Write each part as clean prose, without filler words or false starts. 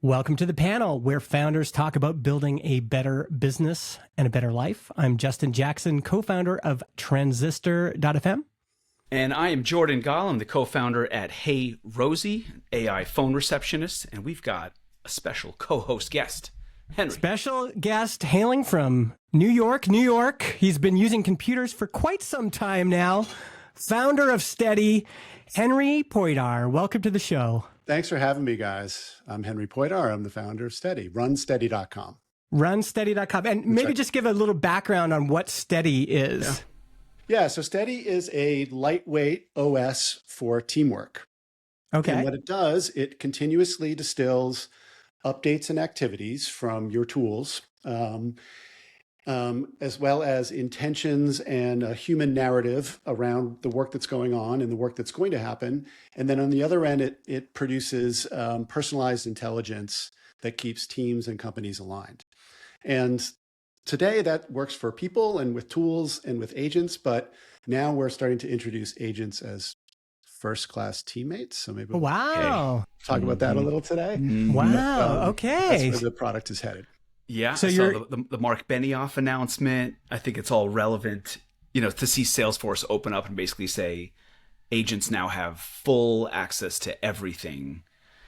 Welcome to the panel where founders talk about building a better business and a better life. I'm Justin Jackson, co-founder of Transistor.fm. And I am Jordan Gall. I'm the co-founder at Hey Rosie, AI phone receptionist. And we've got a special co-host guest, Henry. Special guest hailing from New York, New York. He's been using computers for quite some time now. Founder of Steady, Henry Poydar. Welcome to the show. Thanks for having me, guys. I'm Henry Poydar. I'm the founder of Steady, runsteady.com. Runsteady.com. And maybe just give a little background on what Steady is. Yeah, so Steady is a lightweight OS for teamwork. Okay. And what it does, it continuously distills updates and activities from your tools, as well as intentions and a human narrative around the work that's going on and the work that's going to happen. And then on the other end, it produces personalized intelligence that keeps teams and companies aligned. And today that works for people and with tools and with agents, but now we're starting to introduce agents as first-class teammates. So maybe we'll talk about that a little today. Wow, okay. That's where the product is headed. Yeah, so the Mark Benioff announcement, I think it's all relevant, to see Salesforce open up and basically say agents now have full access to everything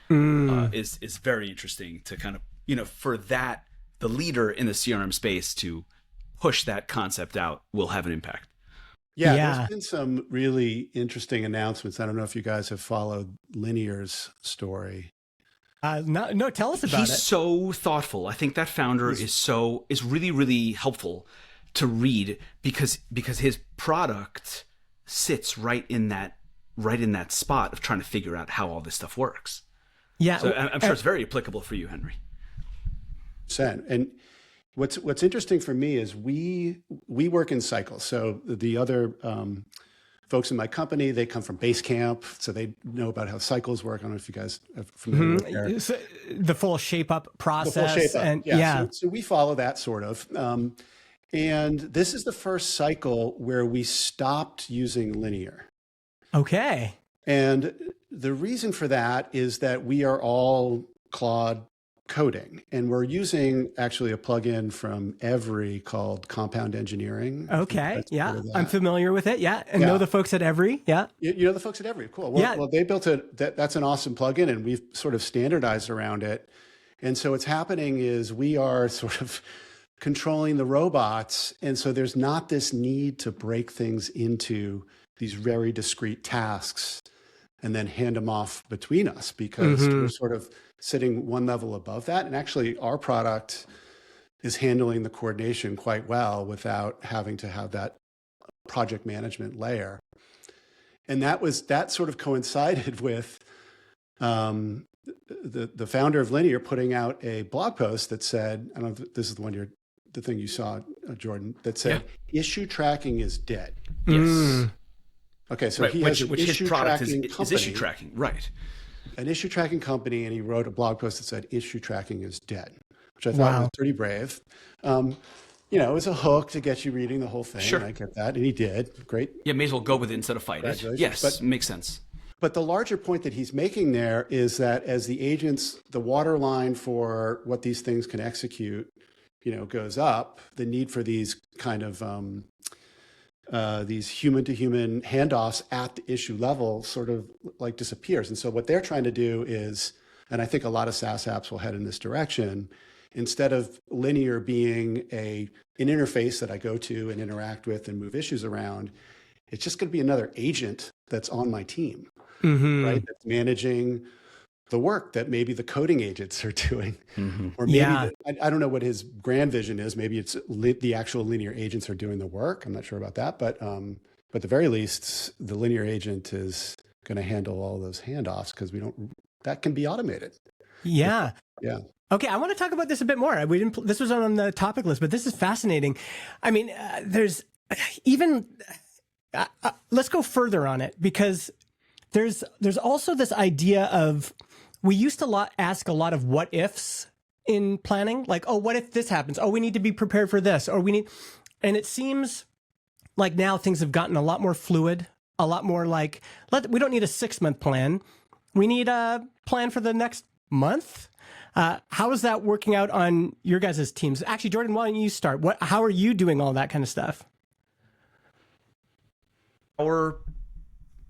is very interesting to kind of, for that, the leader in the CRM space to push that concept out will have an impact. Yeah, there's been some really interesting announcements. I don't know if you guys have followed Linear's story. No, tell us about it. He's so thoughtful. I think that founder is really, really helpful to read because his product sits right in that spot of trying to figure out how all this stuff works. Yeah, so I'm sure it's very applicable for you, Henry. And what's interesting for me is we work in cycles. So the other folks in my company, they come from Basecamp, so they know about how cycles work. I don't know if you guys are familiar with that. The full shape-up process. The full shape-up, and So we follow that sort of. And this is the first cycle where we stopped using Linear. Okay. And the reason for that is that we are all Claude coding, and we're using actually a plugin from Every called Compound Engineering. Okay, yeah, I'm familiar with it. Yeah, and know the folks at Every. Yeah, you know the folks at Every. Cool. Well, they built that's an awesome plugin, and we've sort of standardized around it. And so what's happening is we are sort of controlling the robots, and so there's not this need to break things into these very discrete tasks and then hand them off between us, because we're sort of sitting one level above that. And actually our product is handling the coordination quite well without having to have that project management layer. And that sort of coincided with the founder of Linear putting out a blog post that said, I don't know if this is the thing you saw, Jordan, that said, issue tracking is dead. Yes. Okay, so he has which his product is issue tracking, right? An issue tracking company, and he wrote a blog post that said issue tracking is dead, which I thought was pretty brave. It was a hook to get you reading the whole thing. Sure. And I get that, and he did. Great. Yeah, may as well go with it instead of fight it. Yes, makes sense. But the larger point that he's making there is that as the agents, the waterline for what these things can execute, goes up, the need for these kind of these human-to-human handoffs at the issue level sort of like disappears. And so what they're trying to do is, and I think a lot of SaaS apps will head in this direction, instead of Linear being an interface that I go to and interact with and move issues around, it's just going to be another agent that's on my team, right? That's managing the work that maybe the coding agents are doing, or maybe I don't know what his grand vision is. Maybe it's the actual Linear agents are doing the work. I'm not sure about that, but at the very least, the Linear agent is going to handle all those handoffs because that can be automated. Yeah. Yeah. Okay, I want to talk about this a bit more. This was on the topic list, but this is fascinating. I mean, there's even let's go further on it, because there's also this idea of, we used to ask a lot of what ifs in planning, like, oh, what if this happens? Oh, we need to be prepared for this, and it seems like now things have gotten a lot more fluid, a lot more like, we don't need a 6-month plan. We need a plan for the next month. How is that working out on your guys' teams? Actually, Jordan, why don't you start? How are you doing all that kind of stuff? Our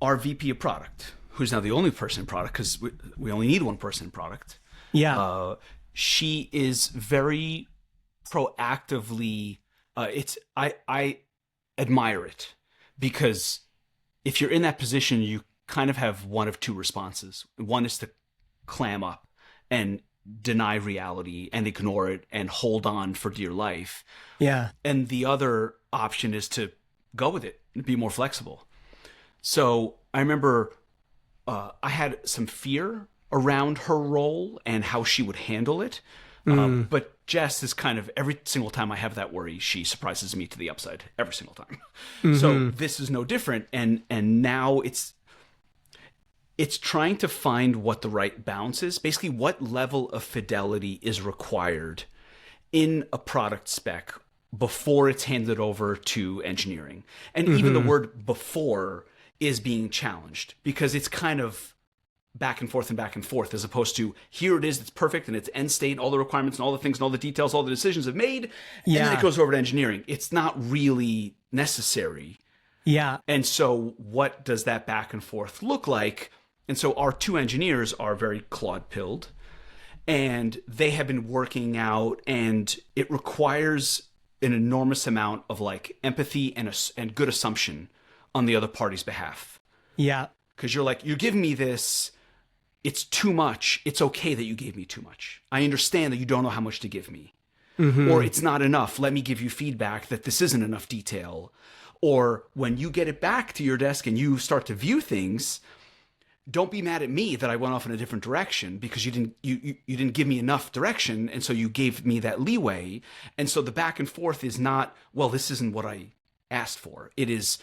VP of product, who's now the only person in product, because we only need one person in product. Yeah. She is very proactively. I admire it, because if you're in that position, you kind of have one of two responses. One is to clam up and deny reality and ignore it and hold on for dear life. Yeah. And the other option is to go with it and be more flexible. So I remember I had some fear around her role and how she would handle it. But Jess is kind of, every single time I have that worry, she surprises me to the upside every single time. So this is no different. And now it's trying to find what the right balance is. Basically, what level of fidelity is required in a product spec before it's handed over to engineering. And even the word before is being challenged, because it's kind of back and forth, as opposed to here it is, it's perfect, and it's end state, all the requirements and all the things and all the details, all the decisions have made, and then it goes over to engineering. It's not really necessary. Yeah. And so what does that back and forth look like? And so our two engineers are very Claude-pilled, and they have been working out, and it requires an enormous amount of like empathy and good assumption on the other party's behalf. Yeah. Because you're like, you're giving me this, it's too much. It's okay that you gave me too much. I understand that you don't know how much to give me. Or it's not enough. Let me give you feedback that this isn't enough detail. Or when you get it back to your desk and you start to view things, don't be mad at me that I went off in a different direction, because you didn't give me enough direction, and so you gave me that leeway. And so the back and forth is not, well, this isn't what I asked for. It is,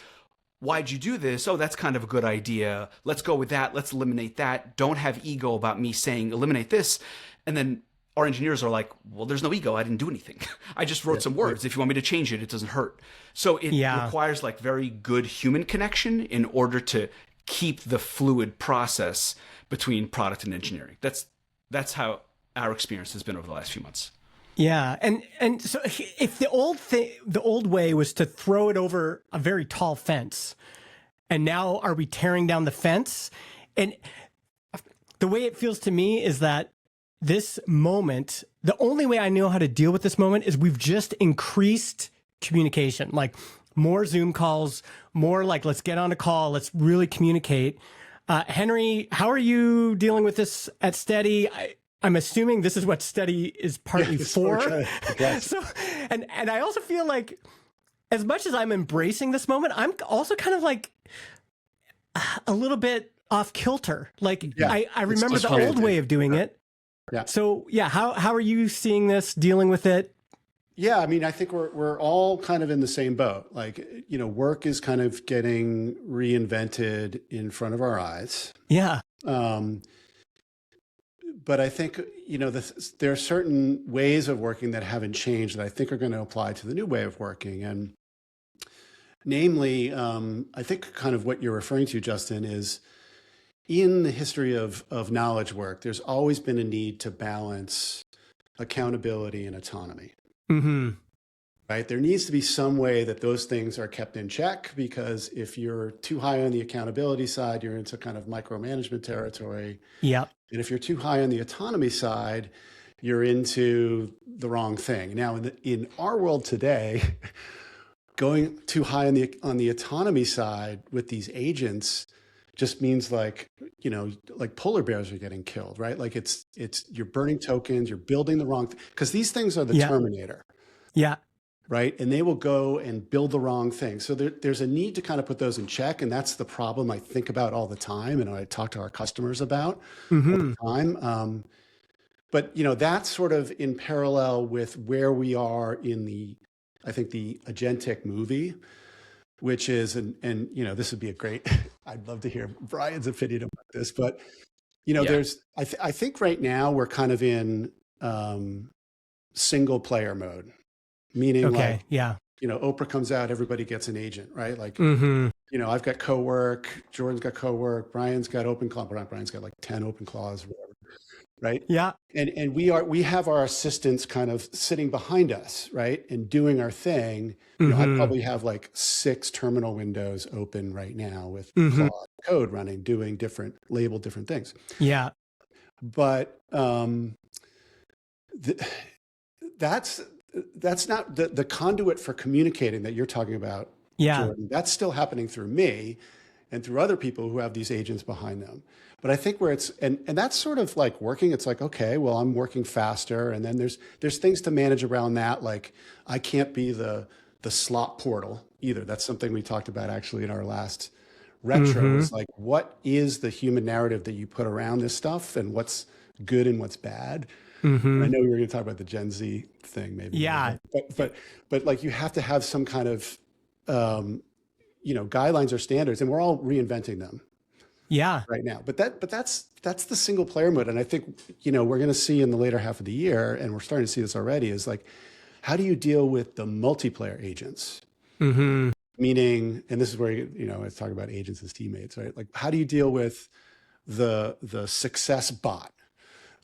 why'd you do this? Oh, that's kind of a good idea. Let's go with that. Let's eliminate that. Don't have ego about me saying eliminate this. And then our engineers are like, well, there's no ego. I didn't do anything. I just wrote some words. If you want me to change it, it doesn't hurt. So it requires like very good human connection in order to keep the fluid process between product and engineering. That's how our experience has been over the last few months. Yeah, and so if the old way was to throw it over a very tall fence, and now are we tearing down the fence? And the way it feels to me is that this moment, the only way I know how to deal with this moment is we've just increased communication, like more Zoom calls, more like, let's get on a call, let's really communicate. Henry, how are you dealing with this at Steady? I'm assuming this is what Steady is partly for. So, and I also feel like, as much as I'm embracing this moment, I'm also kind of like a little bit off kilter. Like I remember the old way of doing it. Yeah. So yeah, how are you seeing this, dealing with it? Yeah, I mean, I think we're all kind of in the same boat. Like, you know, work is kind of getting reinvented in front of our eyes. Yeah. But I think, you know, there are certain ways of working that haven't changed that I think are going to apply to the new way of working. And namely, I think kind of what you're referring to, Justin, is in the history of knowledge work, there's always been a need to balance accountability and autonomy. Right? There needs to be some way that those things are kept in check, because if you're too high on the accountability side, you're into kind of micromanagement territory. Yeah. And if you're too high on the autonomy side, you're into the wrong thing. Now, in our world today, going too high on the autonomy side with these agents just means, like, you know, like polar bears are getting killed, right? Like it's you're burning tokens, you're building the wrong thing, because these things are the Terminator. Yeah. Right. And they will go and build the wrong thing. So there's a need to kind of put those in check. And that's the problem I think about all the time, and I talk to our customers about all the time. But, you know, that's sort of in parallel with where we are in I think the agentic movie, which is, and you know, this would be a great, I'd love to hear Brian's opinion about this, but, you know, I think right now we're kind of in single player mode, meaning like, you know, Oprah comes out, everybody gets an agent, right? Like, you know, I've got co-work, Jordan's got co-work, Brian's got open claw, Brian's got like 10 open claws, whatever. right? Yeah. And we have our assistants kind of sitting behind us, right? And doing our thing. You know, I probably have like 6 terminal windows open right now with Claude code running, doing labeled different things. Yeah. But that's not the conduit for communicating that you're talking about, Yeah. Jordan. That's still happening through me and through other people who have these agents behind them. But I think where it's, and that's sort of like working, it's like, okay, well, I'm working faster. And then there's things to manage around that. Like I can't be the slot portal either. That's something we talked about actually in our last retro, is like, what is the human narrative that you put around this stuff and what's good and what's bad? I know we were going to talk about the Gen Z thing maybe. Yeah. But like you have to have some kind of, guidelines or standards, and we're all reinventing them. Yeah. Right now. But that's the single player mode. And I think, we're going to see in the later half of the year, and we're starting to see this already, is like, how do you deal with the multiplayer agents? Meaning, and this is where, I talk about agents as teammates, right? Like, how do you deal with the success bot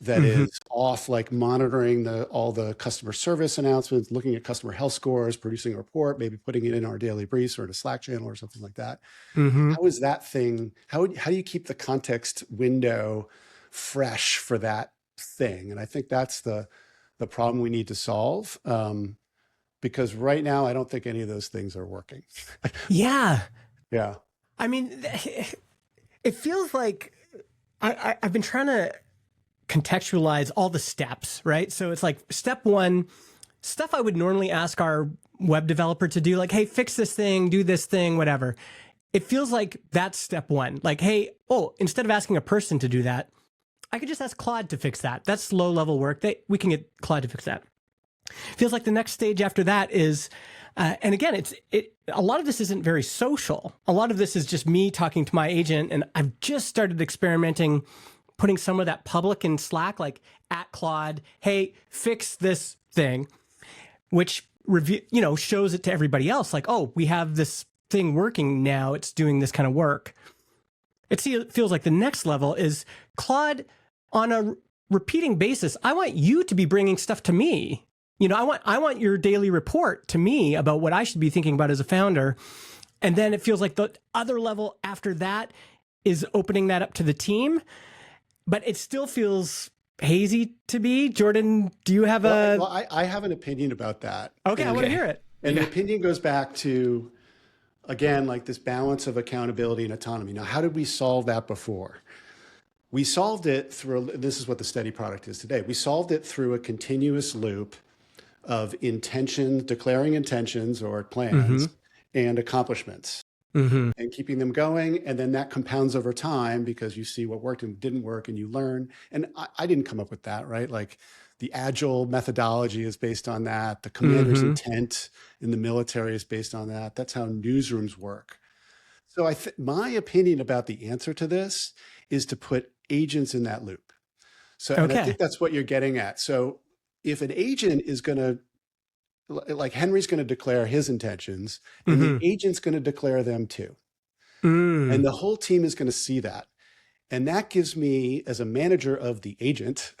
that is off, like monitoring all the customer service announcements, looking at customer health scores, producing a report, maybe putting it in our daily briefs or in a Slack channel or something like that. How is that thing? How do you keep the context window fresh for that thing? And I think that's the problem we need to solve. Because right now, I don't think any of those things are working. Yeah. Yeah. I mean, it feels like I've been trying to contextualize all the steps, right? So it's like step 1, stuff I would normally ask our web developer to do, like, hey, fix this thing, do this thing, whatever. It feels like that's step 1. Like, hey, instead of asking a person to do that, I could just ask Claude to fix that. That's low level work. We can get Claude to fix that. Feels like the next stage after that is, and again, a lot of this isn't very social. A lot of this is just me talking to my agent, and I've just started experimenting, putting some of that public in Slack, like at Claude, hey, fix this thing, which shows it to everybody else. Like, oh, we have this thing working now. It's doing this kind of work. It feels like the next level is Claude on a repeating basis. I want you to be bringing stuff to me. I want your daily report to me about what I should be thinking about as a founder. And then it feels like the other level after that is opening that up to the team. But it still feels hazy to me. Jordan, do you have I have an opinion about that. Okay, I want to hear it. And the opinion goes back to, again, like this balance of accountability and autonomy. Now, how did we solve that before? We solved it through, this is what the steady product is today. We solved it through a continuous loop of intentions, declaring intentions or plans and accomplishments. And keeping them going. And then that compounds over time because you see what worked and didn't work and you learn. And I didn't come up with that, right? Like the agile methodology is based on that. The commander's intent in the military is based on that. That's how newsrooms work. So my opinion about the answer to this is to put agents in that loop. So and I think that's what you're getting at. So if an agent is going to, like Henry's going to declare his intentions and the agent's going to declare them too. And the whole team is going to see that. And that gives me, as a manager of the agent,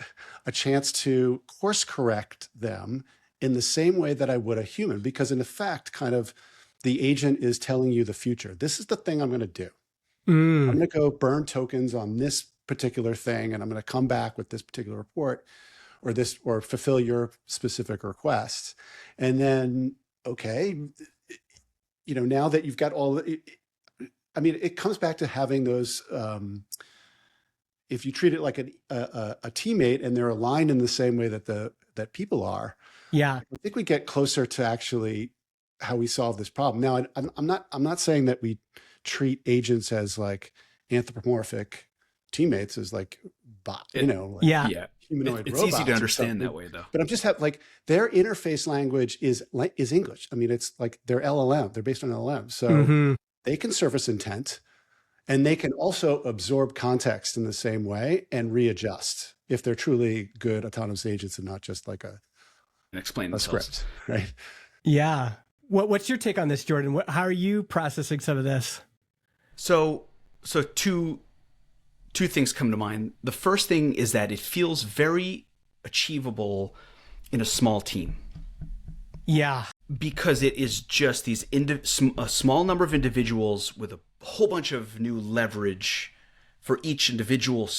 a chance to course correct them in the same way that I would a human, because in effect, kind of the agent is telling you the future. This is the thing I'm going to do. I'm going to go burn tokens on this particular thing, and I'm going to come back with this particular report or fulfill your specific requests. And then, okay, now that you've got all, I mean, it comes back to having those, if you treat it like a teammate and they're aligned in the same way that people are, I think we get closer to actually how we solve this problem. Now, I'm not saying that we treat agents as like anthropomorphic teammates, as like humanoid it's robots. Easy to understand that way, though. But I'm just like their interface language is English. I mean, it's like they're LLM. They're based on LLM, so they can surface intent, and they can also absorb context in the same way and readjust if they're truly good autonomous agents and not just like a script, right? Yeah. What's your take on this, Jordan? How are you processing some of this? So two two things come to mind. The first thing is that it feels very achievable in a small team. Yeah. Because it is just these a small number of individuals with a whole bunch of new leverage for each individual,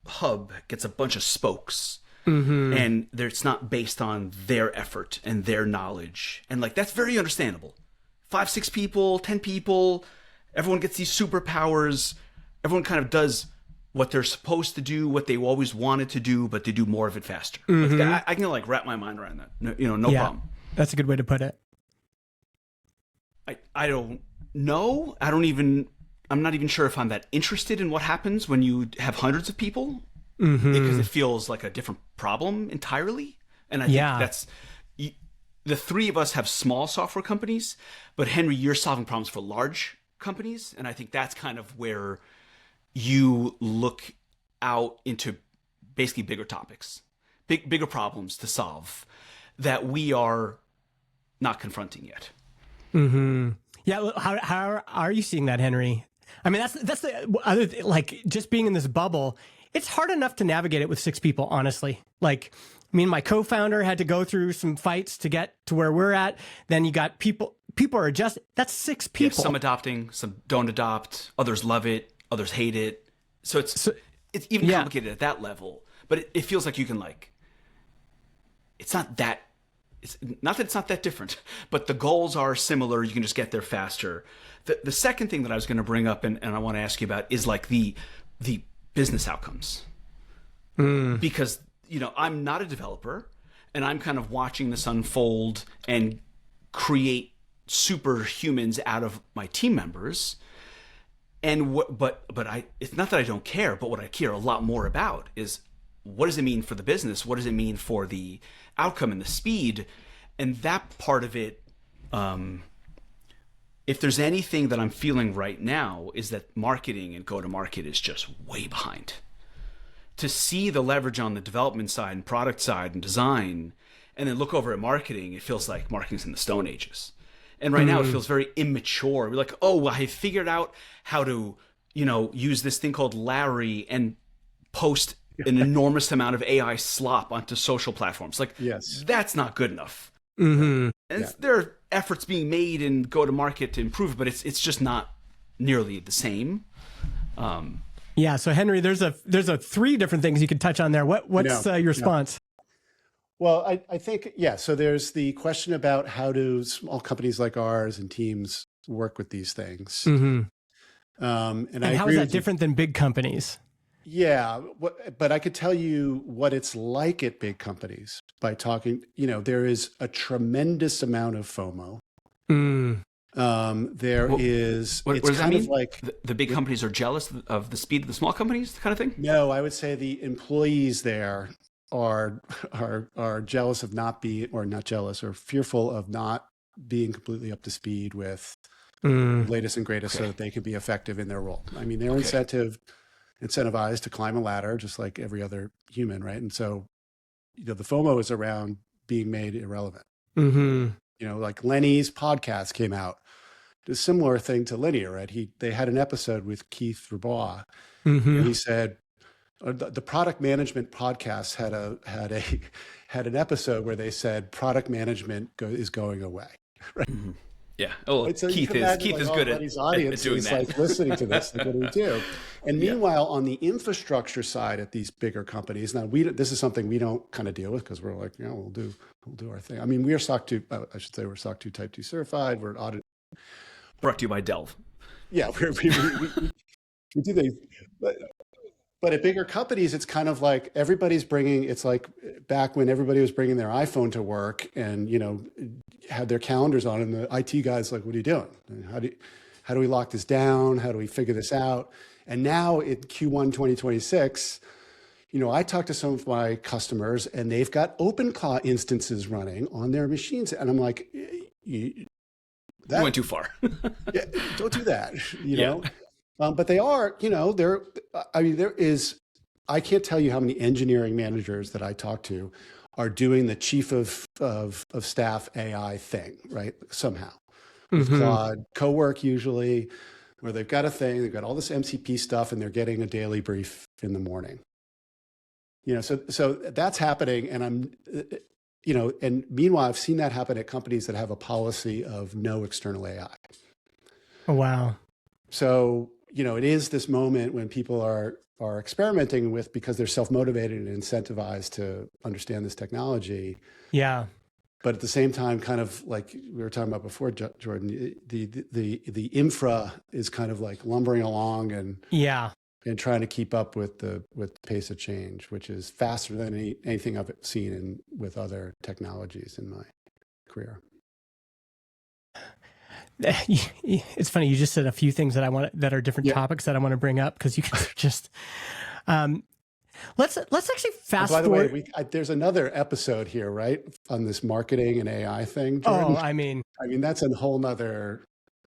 hub gets a bunch of spokes. And it's not based on their effort and their knowledge. And like, that's very understandable. 5, 6 people, 10 people, everyone gets these superpowers. Everyone kind of does what they're supposed to do, what they always wanted to do, but they do more of it faster. Like, I can like wrap my mind around that. No problem. That's a good way to put it. I don't know. I'm not even sure if I'm that interested in what happens when you have hundreds of people, because it feels like a different problem entirely. And I think that's, the three of us have small software companies, but Henry, you're solving problems for large companies. And I think that's kind of where you look out into basically bigger topics, bigger problems to solve that we are not confronting yet. Yeah. How are you seeing that, Henry? I mean, that's the other like, just being in this bubble. It's hard enough to navigate it with 6 people, honestly. Like, me and my co-founder had to go through some fights to get to where we're at. Then you got people are just, that's 6 people. Yeah, some adopting, some don't adopt, others love it, others hate it. So it's even complicated at that level, but it feels like you can it's not that it's not that different, but the goals are similar. You can just get there faster. The second thing that I was going to bring up and I want to ask you about is like the business outcomes. Because, I'm not a developer and I'm kind of watching this unfold and create superhumans out of my team members. And but it's not that I don't care, but what I care a lot more about is, what does it mean for the business? What does it mean for the outcome and the speed? And that part of it, if there's anything that I'm feeling right now, is that marketing and go-to-market is just way behind. To see the leverage on the development side and product side and design, and then look over at marketing, it feels like marketing's in the Stone Ages. And right now it feels very immature. We're like, oh, I figured out how to, use this thing called Larry and post an enormous amount of AI slop onto social platforms. Like, that's not good enough. And there are efforts being made in go-to-market to improve, but it's just not nearly the same. Yeah. So Henry, there's a 3 different things you could touch on there. What's your response? Well, I think, so there's the question about how do small companies like ours and teams work with these things. And how is that different than big companies? Yeah, but I could tell you what it's like at big companies by talking, there is a tremendous amount of FOMO. What does that mean? Like the big companies are jealous of the speed of the small companies, kind of thing? No, I would say the employees there are jealous of not being, or not jealous, or fearful of not being completely up to speed with the latest and greatest, so that they can be effective in their role. I mean, they're incentivized to climb a ladder just like every other human, right? And so, the FOMO is around being made irrelevant. Like Lenny's podcast came out. A similar thing to Linear, right? They had an episode with Keith Rabaugh, and he said, the product management podcast had an episode where they said product management is going away. Right? Yeah. Oh, right? So Keith is good at doing that. Like listening to this. Like, what do we do? And meanwhile, on the infrastructure side at these bigger companies, now this is something we don't kind of deal with because we're like, we'll do our thing. I mean, we are SOC 2. I should say we're SOC 2 Type 2 certified. We're audit. Brought to you by Delve. Yeah, we do things. But at bigger companies, it's kind of like it's like back when everybody was bringing their iPhone to work and, had their calendars on, and the IT guy's like, what are you doing? How do we lock this down? How do we figure this out? And now in Q1 2026, I talk to some of my customers and they've got OpenClaw instances running on their machines. And I'm like, you went too far. Yeah, don't do that, know? But they are, I can't tell you how many engineering managers that I talk to are doing the chief of staff AI thing, right? Somehow. With Claude, co-work usually, where they've got a thing, they've got all this MCP stuff, and they're getting a daily brief in the morning. So that's happening, and and meanwhile, I've seen that happen at companies that have a policy of no external AI. Oh, wow. So, it is this moment when people are experimenting with, because they're self-motivated and incentivized to understand this technology. Yeah. But at the same time, kind of like we were talking about before, Jordan, the infra is kind of like lumbering along and trying to keep up with the pace of change, which is faster than anything I've seen with other technologies in my career. It's funny. You just said a few things that are different topics that I want to bring up, because you guys are just. Let's actually fast forward. By the way, there's another episode here, right, on this marketing and AI thing, Jordan? Oh, I mean, that's a whole nother.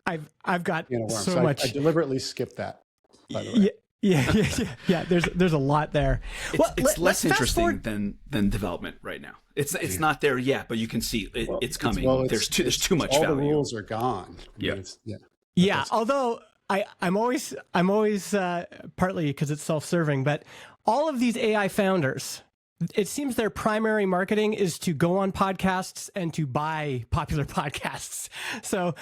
I've got so much. I deliberately skipped that, by the way. Yeah. There's a lot there. It's less interesting than development right now. It's not there yet, but you can see it's coming. There's too much all value. The rules are gone. Although I'm always partly because it's self-serving, but all of these AI founders, it seems their primary marketing is to go on podcasts and to buy popular podcasts. So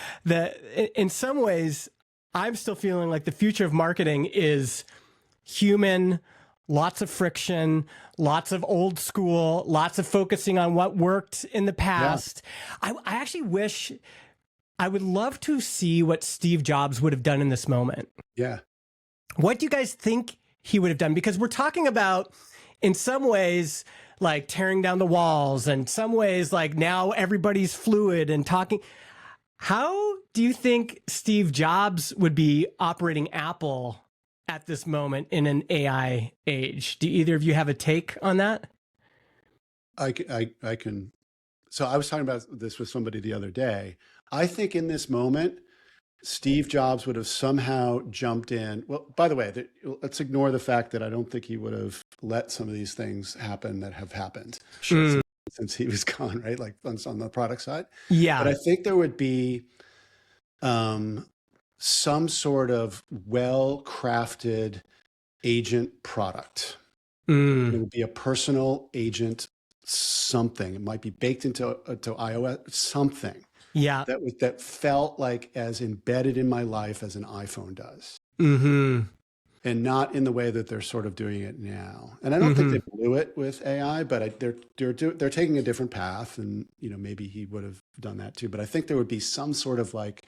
in some ways, I'm still feeling like the future of marketing is human, lots of friction, lots of old school, lots of focusing on what worked in the past. Yeah. I actually wish, I would love to see what Steve Jobs would have done in this moment. Yeah. What do you guys think he would have done? Because we're talking about, in some ways, like tearing down the walls, and some ways like now everybody's fluid and talking. How do you think Steve Jobs would be operating Apple at this moment in an AI age? Do either of you have a take on that? I can. So I was talking about this with somebody the other day. I think in this moment, Steve Jobs would have somehow jumped in. Well, by the way, let's ignore the fact that I don't think he would have let some of these things happen that have happened. Sure. Since he was gone, right? Like on the product side. Yeah. But I think there would be some sort of well-crafted agent product. It would be a personal agent, something. It might be baked into iOS, something. Yeah. That felt like as embedded in my life as an iPhone does. Mm-hmm. And not in the way that they're sort of doing it now. And I don't think they blew it with AI, but they're taking a different path, and maybe he would have done that too. But I think there would be some sort of like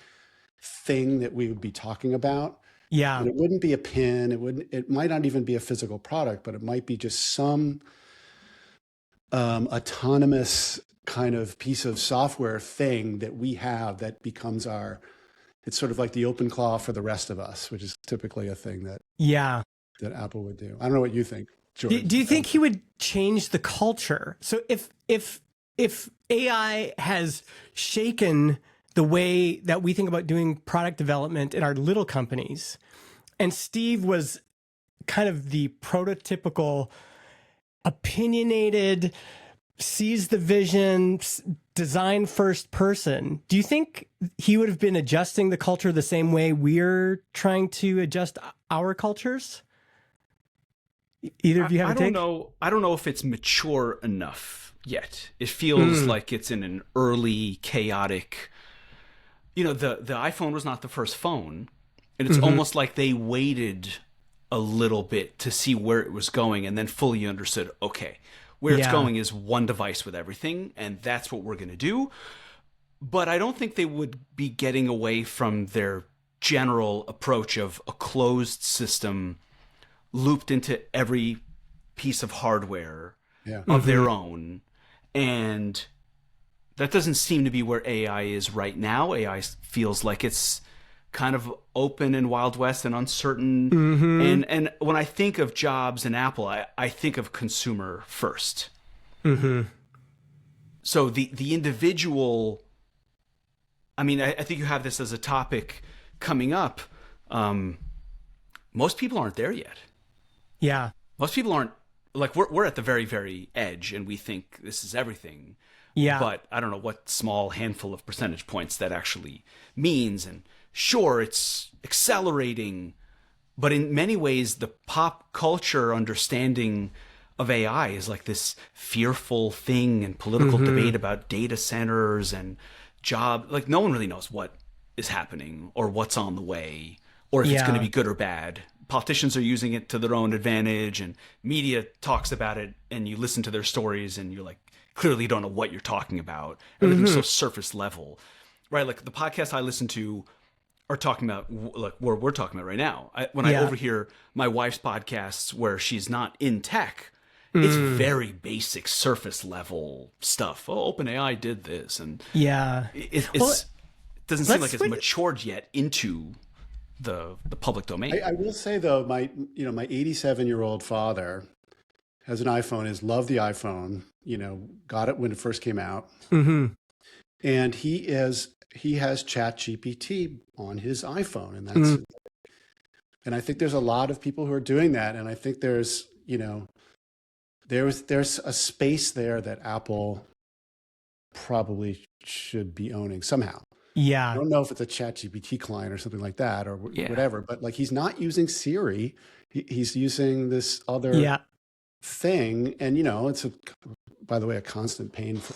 thing that we would be talking about. Yeah. And it wouldn't be a pin. It might not even be a physical product, but it might be just some autonomous kind of piece of software thing that we have that becomes it's sort of like the open claw for the rest of us, which is typically a thing that Apple would do. I don't know what you think, George. Do you think he would change the culture? So if AI has shaken the way that we think about doing product development in our little companies, and Steve was kind of the prototypical opinionated, sees the vision, design first person, do you think he would have been adjusting the culture the same way we're trying to adjust our cultures? Either of you have a take? I don't know if it's mature enough yet. It feels like it's in an early, chaotic. The iPhone was not the first phone, and it's almost like they waited a little bit to see where it was going and then fully understood, okay, where it's going is one device with everything, and that's what we're going to do. But I don't think they would be getting away from their general approach of a closed system looped into every piece of hardware of their own. And that doesn't seem to be where AI is right now. AI feels like it's kind of open and Wild West and uncertain. And when I think of Jobs and Apple, I think of consumer first. So the individual, I mean, I think you have this as a topic coming up. Most people aren't there yet. Yeah. Most people aren't, like, we're at the very, very edge, and we think this is everything. Yeah. But I don't know what small handful of percentage points that actually means. And sure, it's accelerating, but in many ways, the pop culture understanding of AI is like this fearful thing and political debate about data centers and job. Like no one really knows what is happening or what's on the way or if it's going to be good or bad. Politicians are using it to their own advantage, and media talks about it, and you listen to their stories and you're like, clearly you don't know what you're talking about. Everything's so surface level, right? Like the podcasts I listen to are talking about like what we're talking about right now. When I overhear my wife's podcasts where she's not in tech, it's very basic surface level stuff. Oh, OpenAI did this. And it doesn't seem like it's matured yet into the public domain. I will say though, my 87-year-old father has an iPhone, has loved the iPhone, got it when it first came out. And he has ChatGPT on his iPhone, and and I think there's a lot of people who are doing that. And I think there's a space there that Apple probably should be owning somehow. I don't know if it's a ChatGPT client or something like that or whatever, but like he's not using Siri. He's using this other thing. And, it's by the way, a constant pain for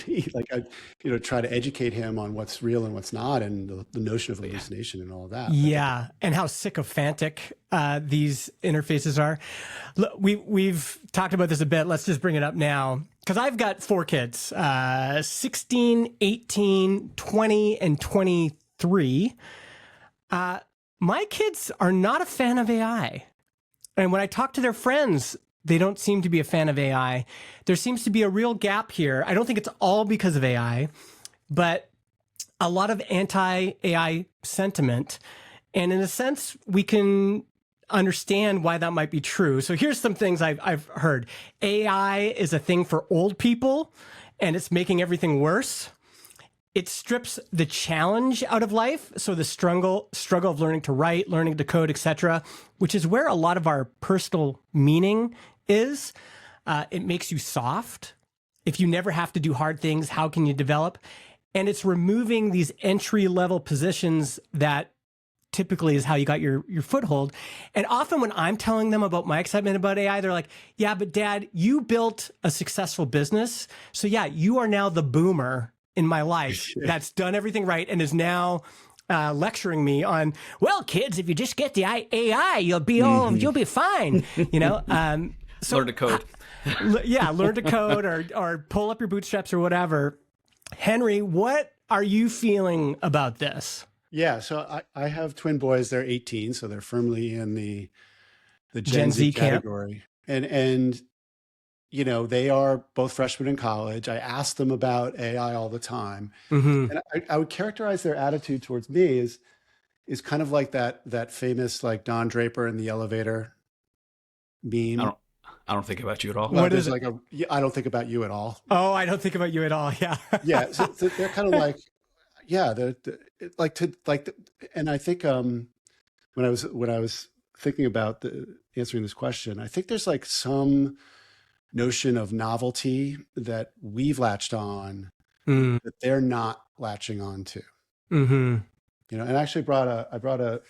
me. Like I, try to educate him on what's real and what's not, and the notion of hallucination and all of that. And how sycophantic these interfaces are. Look, we've talked about this a bit. Let's just bring it up now. Because I've got 4 kids, 16, 18, 20, and 23. My kids are not a fan of AI. And when I talk to their friends, they don't seem to be a fan of AI. There seems to be a real gap here. I don't think it's all because of AI, but a lot of anti-AI sentiment. And in a sense, we can understand why that might be true. So here's some things I've heard. AI is a thing for old people, and it's making everything worse. It strips the challenge out of life. So the struggle of learning to write, learning to code, etc., which is where a lot of our personal meaning is. It makes you soft. If you never have to do hard things, how can you develop? And it's removing these entry-level positions that typically is how you got your foothold. And often when I'm telling them about my excitement about AI, they're like, yeah, but Dad, you built a successful business. So yeah, you are now the boomer in my life that's done everything right and is now lecturing me on, well, kids, if you just get the AI, you'll be fine. So learn to code. Learn to code or pull up your bootstraps or whatever. Henry, what are you feeling about this? Yeah, so I have twin boys. They're 18, so they're firmly in the Gen Z category. And they are both freshmen in college. I ask them about AI all the time. And I would characterize their attitude towards me is kind of like that famous like Don Draper in the elevator meme. I don't think about you at all. Well, what is like I don't think about you at all. Oh, I don't think about you at all. Yeah. Yeah. So they're kind of like, and I think when I was thinking about answering this question, I think there's like some notion of novelty that we've latched on that they're not latching on to. And I actually I brought a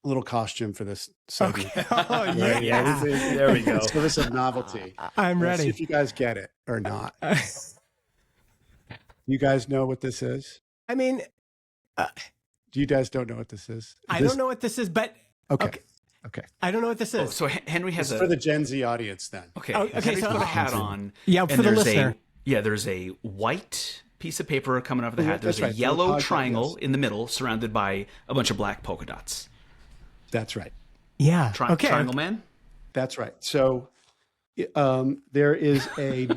little costume for this segment. Okay. Oh, yeah. There we go. Service of novelty. I'm ready. See if you guys get it or not. You guys know what this is? I mean, you guys don't know what this is? I don't know what this is, but okay. I don't know what this is. So Henry has for the Gen Z audience then. Okay. Henry's put a hat on. Yeah, for the listener. There's a white piece of paper coming off the hat. There's a yellow triangle in the middle surrounded by a bunch of black polka dots. That's right. Yeah. Triangle Man? That's right. So there is a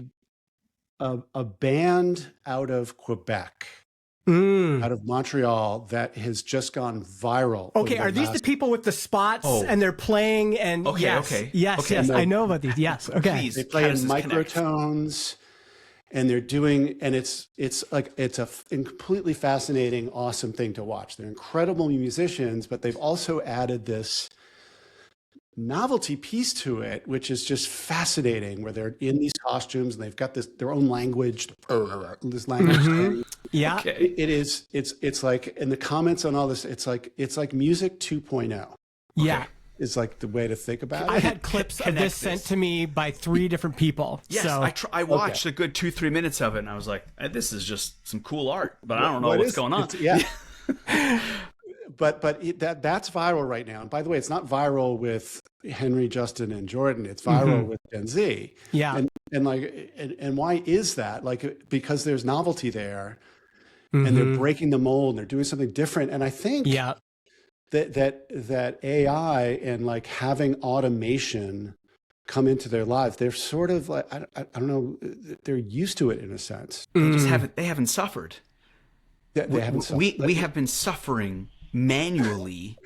band out of Quebec, out of Montreal, that has just gone viral. Okay, are these the people with the spots and they're playing and yes, I know about these. Yes. Okay. Please, they play in microtones and they're doing, and it's a completely fascinating, awesome thing to watch. They're incredible musicians, but they've also added this novelty piece to it, which is just fascinating, where they're in these costumes and they've got their own language, this language thing. Yeah. Okay. It's like in the comments on all this, it's like music 2.0. Yeah. Is like the way to think about I it. had clips of this sent to me by 3 different people. Yes, So, I watched a good 2-3 minutes of it, and I was like, this is just some cool art, but I don't know what's going on. Yeah. But that's viral right now. And by the way, it's not viral with Henry, Justin, and Jordan. It's viral with Gen Z. Yeah. And why is that? Like, because there's novelty there, and they're breaking the mold, and they're doing something different. And I think that AI and like having automation come into their lives, they're sort of like, I don't know, they're used to it in a sense. They haven't suffered. They haven't suffered. We have been suffering manually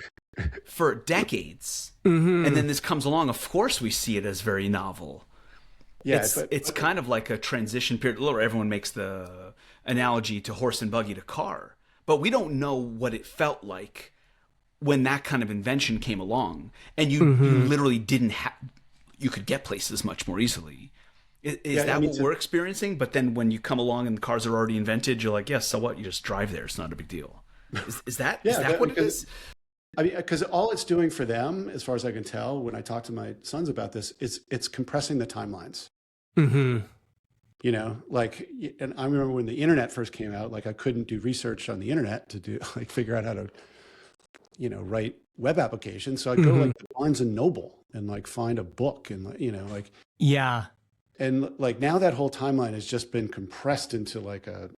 for decades, and then this comes along. Of course, we see it as very novel. Yeah, it's kind of like a transition period. Everyone makes the analogy to horse and buggy to car, but we don't know what it felt like when that kind of invention came along, and you literally didn't have. You could get places much more easily. Is that what we're experiencing? But then when you come along and the cars are already invented, you're like, yes, so what? You just drive there. It's not a big deal. Is that what it is? I mean, because all it's doing for them, as far as I can tell, when I talk to my sons about this, it's compressing the timelines. You know, like, and I remember when the internet first came out, like I couldn't do research on the internet to do like figure out how to, you know, write web applications. So I'd go like to Barnes and Noble and like find a book and, you know, like, and like now that whole timeline has just been compressed into like a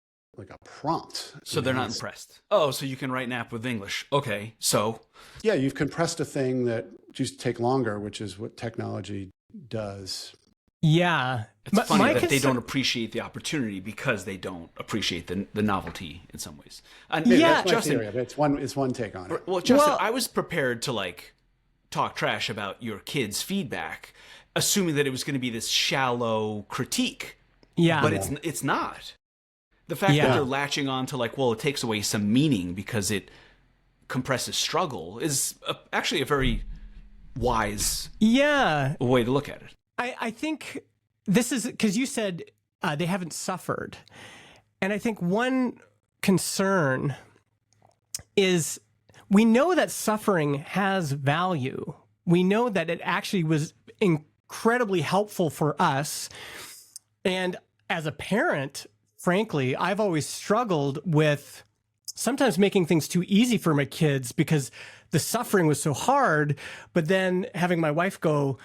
prompt. So they're not impressed. Oh, so you can write an app with English. Okay. So yeah, you've compressed a thing that used to take longer, which is what technology does. Yeah. It's funny that they don't appreciate the opportunity because they don't appreciate the novelty in some ways. And that's my theory. It's one take on it. Well, Justin, I was prepared to like talk trash about your kids' feedback, assuming that it was going to be this shallow critique. Yeah. But it's not. The fact that they're latching on to like, well, it takes away some meaning because it compresses struggle is actually a very wise way to look at it. I think this is because you said they haven't suffered. And I think one concern is we know that suffering has value. We know that it actually was incredibly helpful for us. And as a parent, frankly, I've always struggled with sometimes making things too easy for my kids because the suffering was so hard. But then having my wife go,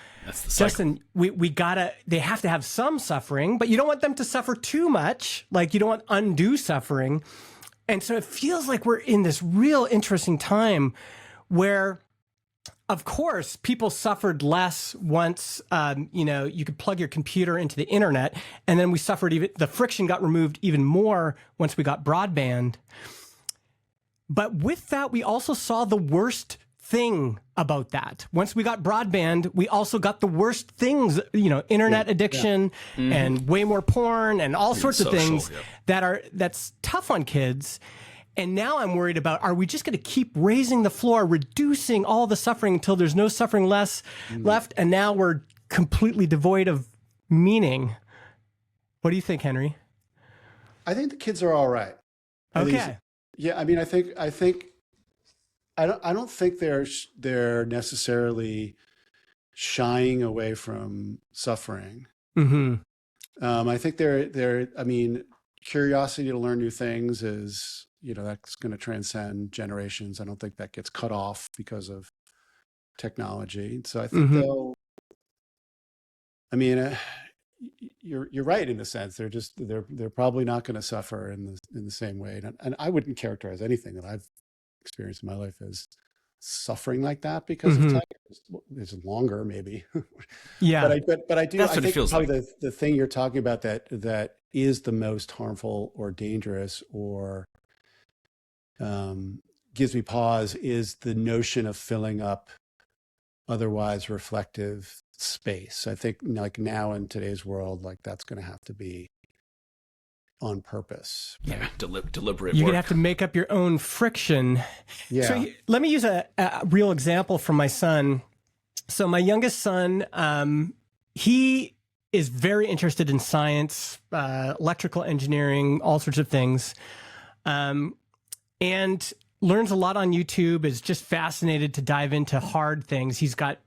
Justin, they have to have some suffering, but you don't want them to suffer too much. Like you don't want undue suffering. And so it feels like we're in this real interesting time where, of course, people suffered less once, you know, you could plug your computer into the internet, and then we suffered the friction got removed even more once we got broadband. But with that, we also saw the worst thing about that. Once we got broadband, we also got the worst things, you know, internet addiction and way more porn and all sorts of things that's tough on kids. And now I'm worried about, are we just going to keep raising the floor, reducing all the suffering until there's no suffering left? And now we're completely devoid of meaning. What do you think, Henry? I think the kids are all right. Okay. Yeah. I mean, I don't think they're necessarily shying away from suffering. I think I mean, curiosity to learn new things is, you know, that's going to transcend generations. I don't think that gets cut off because of technology. So I think you're right in a sense. They're probably not going to suffer in the same way. And I wouldn't characterize anything that I've experienced in my life as suffering like that because of time. It's longer maybe. Yeah. But I do. That's I what think it feels probably like. the thing you're talking about that is the most harmful or dangerous or gives me pause is the notion of filling up otherwise reflective space. I think like now in today's world, like that's going to have to be on purpose. Yeah, deliberate You're work. going to have to make up your own friction. Yeah. So let me use a real example from my son. So my youngest son, he is very interested in science, electrical engineering, all sorts of things, and learns a lot on YouTube, is just fascinated to dive into hard things. He's got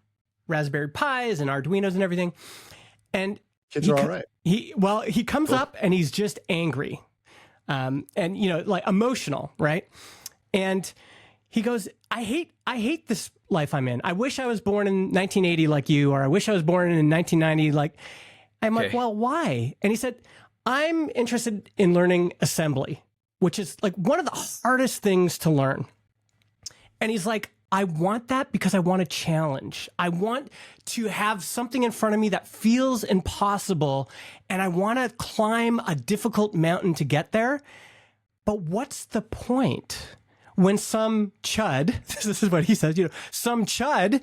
Raspberry Pis and Arduinos and everything. And Kids are all right. He comes up and he's just angry, and like emotional, right? And he goes, I hate this life I'm in. I wish I was born in 1980 like you, or I wish I was born in 1990 like. I'm like, well, why? And he said, I'm interested in learning assembly, which is like one of the hardest things to learn. And he's like, I want that because I want a challenge. I want to have something in front of me that feels impossible, and I want to climb a difficult mountain to get there. But what's the point when some chud, this is what he says, some chud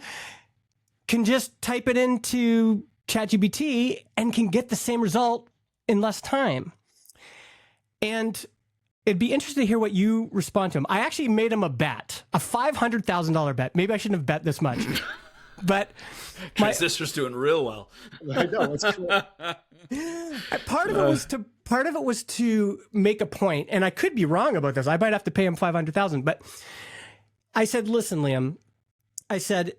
can just type it into ChatGPT and can get the same result in less time? And it'd be interesting to hear what you respond to him. I actually made him a bet, a $500,000 bet. Maybe I shouldn't have bet this much, but Transistor's doing real well. I know. It's cool. part of it was to make a point, and I could be wrong about this. I might have to pay him $500,000, but I said, listen, Liam, I said,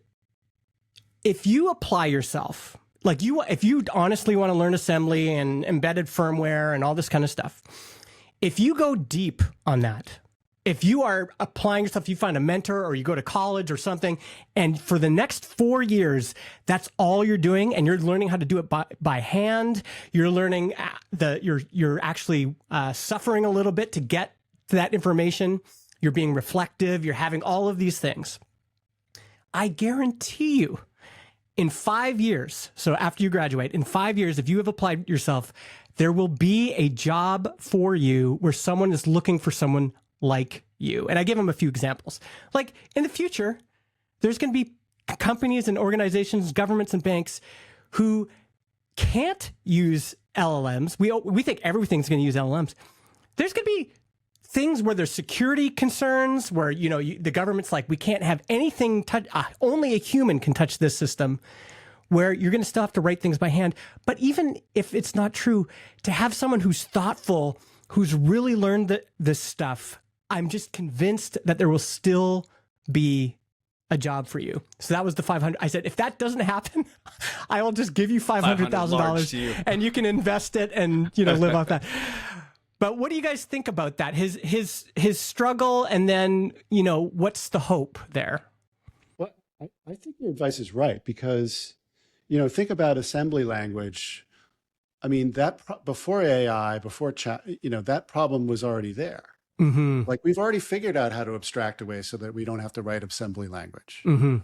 if you apply yourself, like if you honestly want to learn assembly and embedded firmware and all this kind of stuff, if you go deep on that, if you are applying yourself, you find a mentor or you go to college or something, and for the next 4 years, that's all you're doing, and you're learning how to do it by hand, you're learning you're actually suffering a little bit to get to that information, you're being reflective, you're having all of these things. I guarantee you, in 5 years, so after you graduate, in 5 years, if you have applied yourself, there will be a job for you where someone is looking for someone like you. And I give them a few examples. Like in the future, there's going to be companies and organizations, governments and banks who can't use LLMs. We think everything's going to use LLMs. There's going to be things where there's security concerns, where the government's like, we can't have anything touch. Only a human can touch this system. Where you're going to still have to write things by hand. But even if it's not true, to have someone who's thoughtful, who's really learned this stuff, I'm just convinced that there will still be a job for you. So that was the 500. I said, if that doesn't happen, I will just give you $500,000 and you can invest it and live off that. But what do you guys think about that? His struggle, and then what's the hope there? Well, I think your advice is right, because think about assembly language. I mean, before AI, before chat, that problem was already there. Mm-hmm. Like, we've already figured out how to abstract away so that we don't have to write assembly language. Mm-hmm.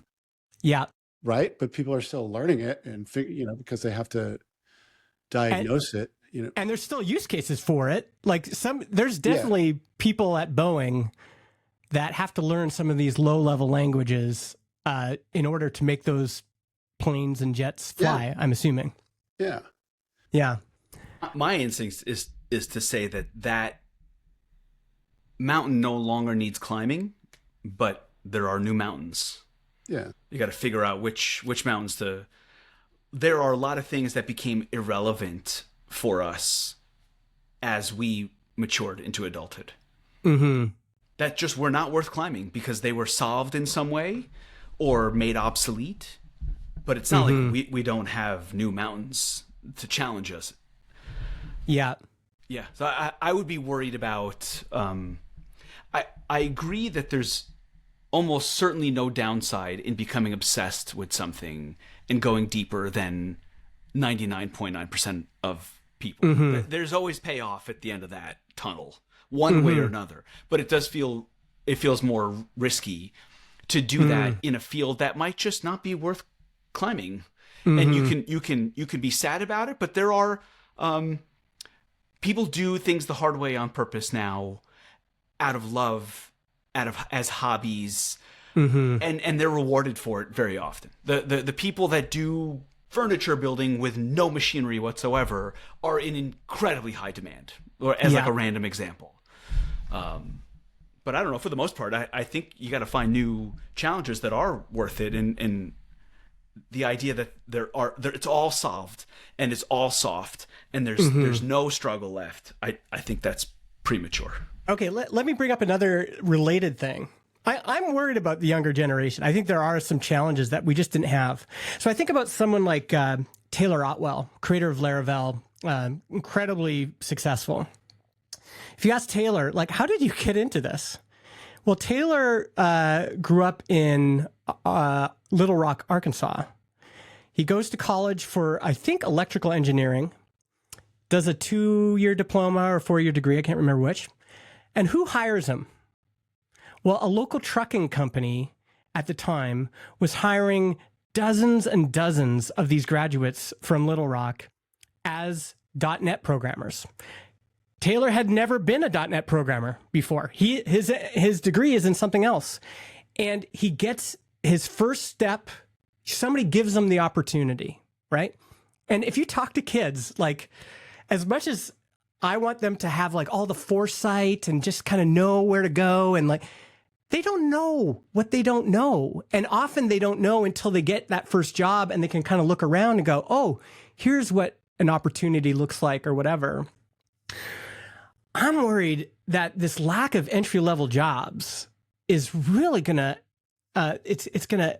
Yeah. Right. But people are still learning it and because they have to diagnose it. And there's still use cases for it. Like there's definitely people at Boeing that have to learn some of these low-level languages in order to make those planes and jets fly. Yeah. I'm assuming. Yeah. Yeah. My instinct is to say that mountain no longer needs climbing, but there are new mountains. Yeah. You got to figure out which mountains to. There are a lot of things that became irrelevant for us as we matured into adulthood. Mm-hmm. That just were not worth climbing because they were solved in some way or made obsolete. But it's not like we don't have new mountains to challenge us. Yeah. Yeah. So I would be worried about... I agree that there's almost certainly no downside in becoming obsessed with something and going deeper than 99.9% of people. Mm-hmm. There's always payoff at the end of that tunnel, one way or another. But it feels more risky to do that in a field that might just not be worth climbing. And you can be sad about it, but there are people do things the hard way on purpose now, out of love, as hobbies, and they're rewarded for it very often. The people that do furniture building with no machinery whatsoever are in incredibly high demand, or as like a random example. But I don't know, for the most part, I think you got to find new challenges that are worth it. And the idea that it's all solved and it's all soft and there's no struggle left, I think that's premature. Okay, let me bring up another related thing. I'm worried about the younger generation. I think there are some challenges that we just didn't have. So I think about someone like Taylor Otwell, creator of Laravel, incredibly successful. If you ask Taylor, like, how did you get into this? Well, Taylor grew up in Little Rock, Arkansas. He goes to college for, I think, electrical engineering, does a 2-year diploma or 4-year degree, I can't remember which. And who hires him? Well, a local trucking company at the time was hiring dozens and dozens of these graduates from Little Rock as .NET programmers. Taylor had never been a .NET programmer before. His degree is in something else. And he gets his first step. Somebody gives him the opportunity, right? And if you talk to kids, like, as much as I want them to have like all the foresight and just kind of know where to go, and like, they don't know what they don't know. And often they don't know until they get that first job and they can kind of look around and go, oh, here's what an opportunity looks like or whatever. I'm worried that this lack of entry-level jobs is really gonna, the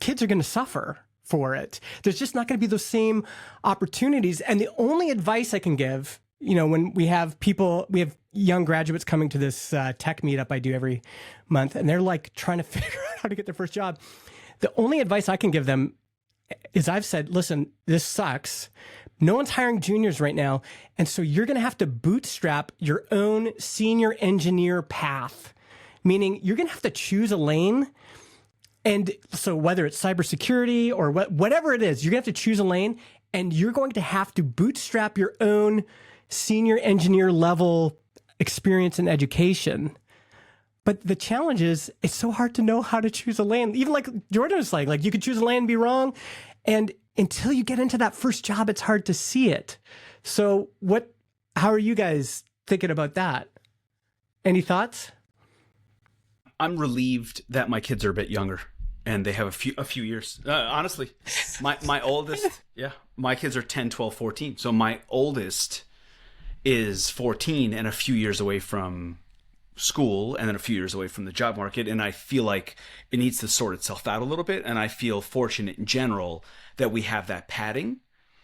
kids are gonna suffer for it. There's just not gonna be those same opportunities. And the only advice I can give, when we have young graduates coming to this tech meetup I do every month, and they're like trying to figure out how to get their first job. The only advice I can give them is I've said, listen, this sucks. No one's hiring juniors right now. And so you're going to have to bootstrap your own senior engineer path, meaning you're going to have to choose a lane. And so whether it's cybersecurity or whatever it is, you're going to have to choose a lane, and you're going to have to bootstrap your own senior engineer level experience and education. But the challenge is it's so hard to know how to choose a lane. Even like Jordan was like you could choose a lane and be wrong. And until you get into that first job, it's hard to see it. So how are you guys thinking about that? Any thoughts? I'm relieved that my kids are a bit younger and they have a few years. Honestly, my oldest, my kids are 10, 12, 14. So my oldest is 14 and a few years away from school and then a few years away from the job market. And I feel like it needs to sort itself out a little bit. And I feel fortunate in general that we have that padding.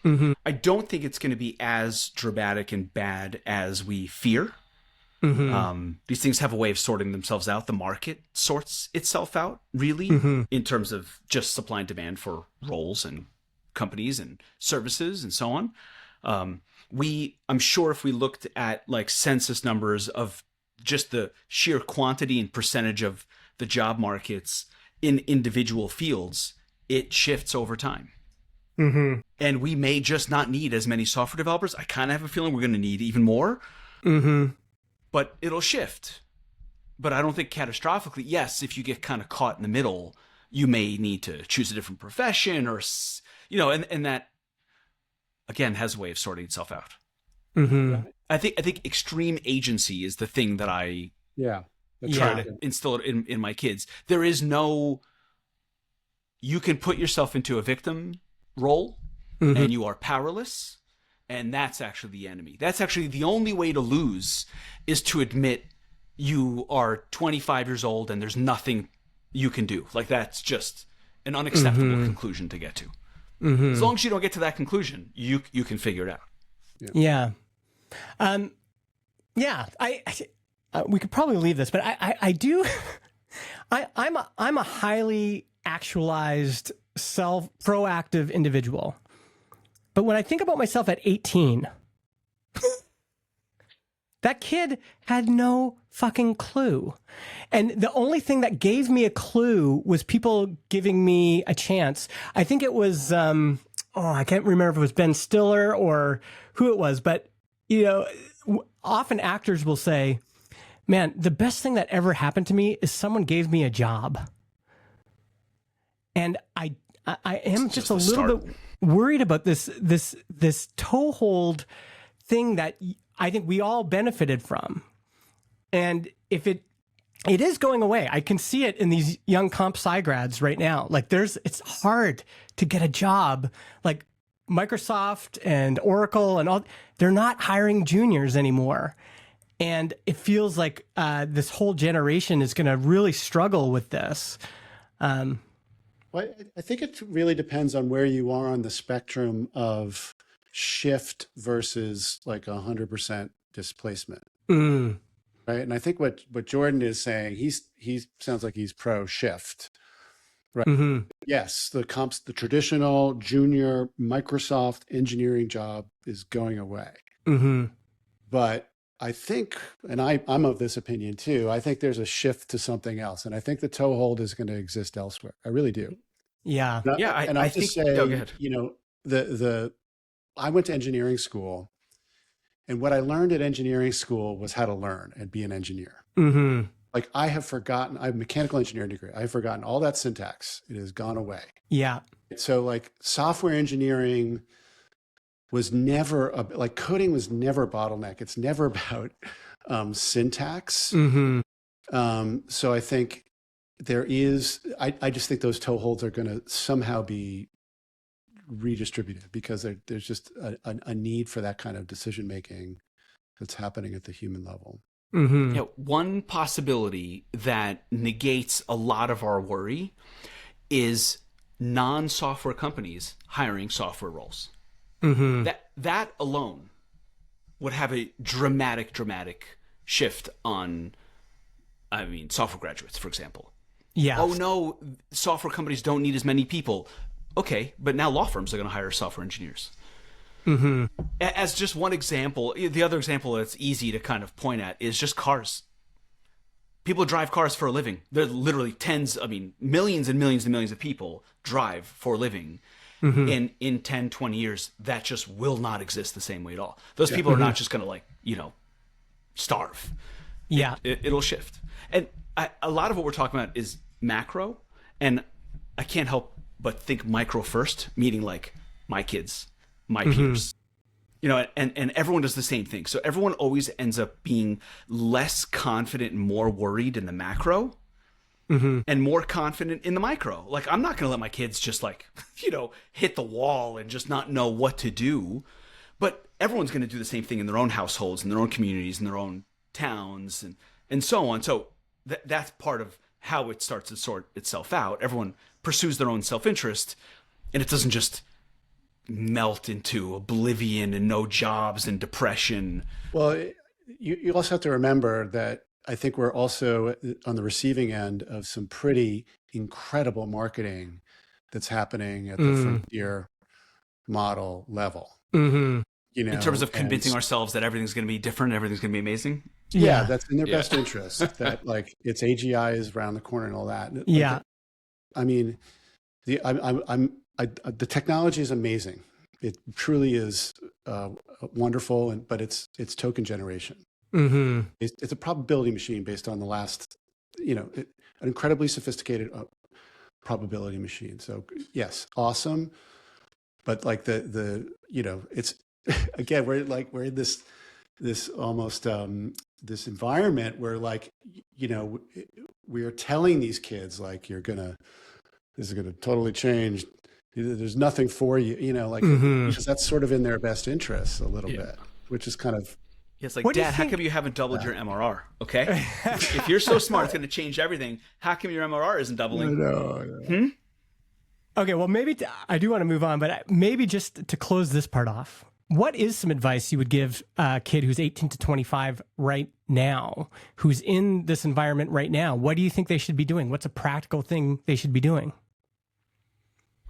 Mm-hmm. I don't think it's going to be as dramatic and bad as we fear. Mm-hmm. These things have a way of sorting themselves out. The market sorts itself out, really, in terms of just supply and demand for roles and companies and services and so on. I'm sure if we looked at like census numbers of just the sheer quantity and percentage of the job markets in individual fields, it shifts over time. Mm-hmm. And we may just not need as many software developers. I kind of have a feeling we're going to need even more. Mm-hmm. But it'll shift. But I don't think catastrophically. Yes, if you get kind of caught in the middle, you may need to choose a different profession or, and that, again, has a way of sorting itself out. Mm-hmm. I think extreme agency is the thing that I try to instill in my kids. There is no, you can put yourself into a victim role and you are powerless. And that's actually the enemy. That's actually the only way to lose is to admit you are 25 years old and there's nothing you can do. Like, that's just an unacceptable conclusion to get to. Mm-hmm. As long as you don't get to that conclusion, you can figure it out. Yeah. We could probably leave this, but I do. I'm a highly actualized, proactive individual. But when I think about myself at 18, that kid had no fucking clue. And the only thing that gave me a clue was people giving me a chance. I think it was, I can't remember if it was Ben Stiller or who it was, but, often actors will say, man, the best thing that ever happened to me is someone gave me a job. And I am just a little bit worried about this toehold thing that I think we all benefited from. And if it It is going away. I can see it in these young comp sci grads right now. Like it's hard to get a job. Like Microsoft and Oracle and all, they're not hiring juniors anymore. And it feels like this whole generation is going to really struggle with this. Well, I think it really depends on where you are on the spectrum of shift versus like 100% displacement. Mm. Right. And I think what Jordan is saying, he sounds like he's pro shift. Right. Mm-hmm. Yes, the traditional junior Microsoft engineering job is going away. Mm-hmm. But I think, and I'm of this opinion too, I think there's a shift to something else. And I think the toehold is going to exist elsewhere. I really do. Yeah. I think, say, go ahead. You know, I went to engineering school, and what I learned at engineering school was how to learn and be an engineer. Mm-hmm. Like I have a mechanical engineering degree. I have forgotten all that syntax. It has gone away. Yeah. So like software engineering was never like coding was never a bottleneck. It's never about syntax. Mm-hmm. So I think there is, I just think those toeholds are going to somehow be redistributed because there's just a need for that kind of decision making that's happening at the human level. Mm-hmm. You know, one possibility that negates a lot of our worry is non-software companies hiring software roles. Mm-hmm. That alone would have a dramatic shift on, I mean, software graduates, for example. Yeah. Oh no, software companies don't need as many people. Okay, but now law firms are going to hire software engineers. Mm-hmm. As just one example, the other example that's easy to kind of point at is just cars. People drive cars for a living. There are literally millions and millions and millions of people drive for a living. Mm-hmm. In 10, 20 years, that just will not exist the same way at all. Those people are not just going to starve. Yeah. It'll shift. And a lot of what we're talking about is macro, and I can't help but think micro first, meaning like my kids, my peers, and everyone does the same thing. So everyone always ends up being less confident and more worried in the macro and more confident in the micro. Like, I'm not going to let my kids just hit the wall and just not know what to do. But everyone's going to do the same thing in their own households, in their own communities, in their own towns, and so on. So that's part of how it starts to sort itself out. Everyone pursues their own self-interest, and it doesn't just melt into oblivion and no jobs and depression. Well, you also have to remember that I think we're also on the receiving end of some pretty incredible marketing that's happening at the frontier model level. Mm-hmm. In terms of convincing ourselves that everything's going to be different, everything's going to be amazing. Yeah, that's in their best interest. That like it's AGI is around the corner and all that. Yeah, I mean, the technology is amazing. It truly is wonderful, but it's token generation. Mm-hmm. It's a probability machine based on the last, an incredibly sophisticated probability machine. So yes, awesome, but like it's again we're in this almost this environment where we are telling these kids like this is gonna totally change. There's nothing for you, because that's sort of in their best interest a little bit, which is kind of. It's like, Dad, how come you haven't doubled your MRR? Okay, if you're so smart, it's going to change everything. How come your MRR isn't doubling? No. Okay, well, maybe I do want to move on, but maybe just to close this part off, what is some advice you would give a kid who's 18 to 25 right now, who's in this environment right now? What do you think they should be doing? What's a practical thing they should be doing?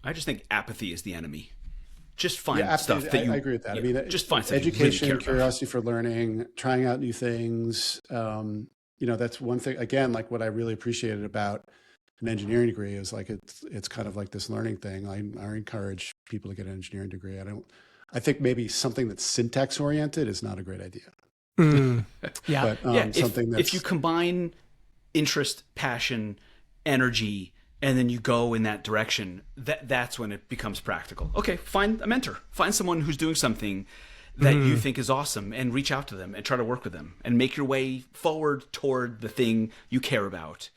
I just think apathy is the enemy. Just find stuff that I agree with that. I mean, just find stuff education, you really care curiosity for learning, trying out new things. That's one thing. Again, like what I really appreciated about an engineering degree is like it's kind of like this learning thing. I encourage people to get an engineering degree. I think maybe something that's syntax oriented is not a great idea. Yeah, but something if you combine interest, passion, energy, and then you go in that direction, that's when it becomes practical. Okay, find a mentor. Find someone who's doing something that you think is awesome and reach out to them and try to work with them and make your way forward toward the thing you care about.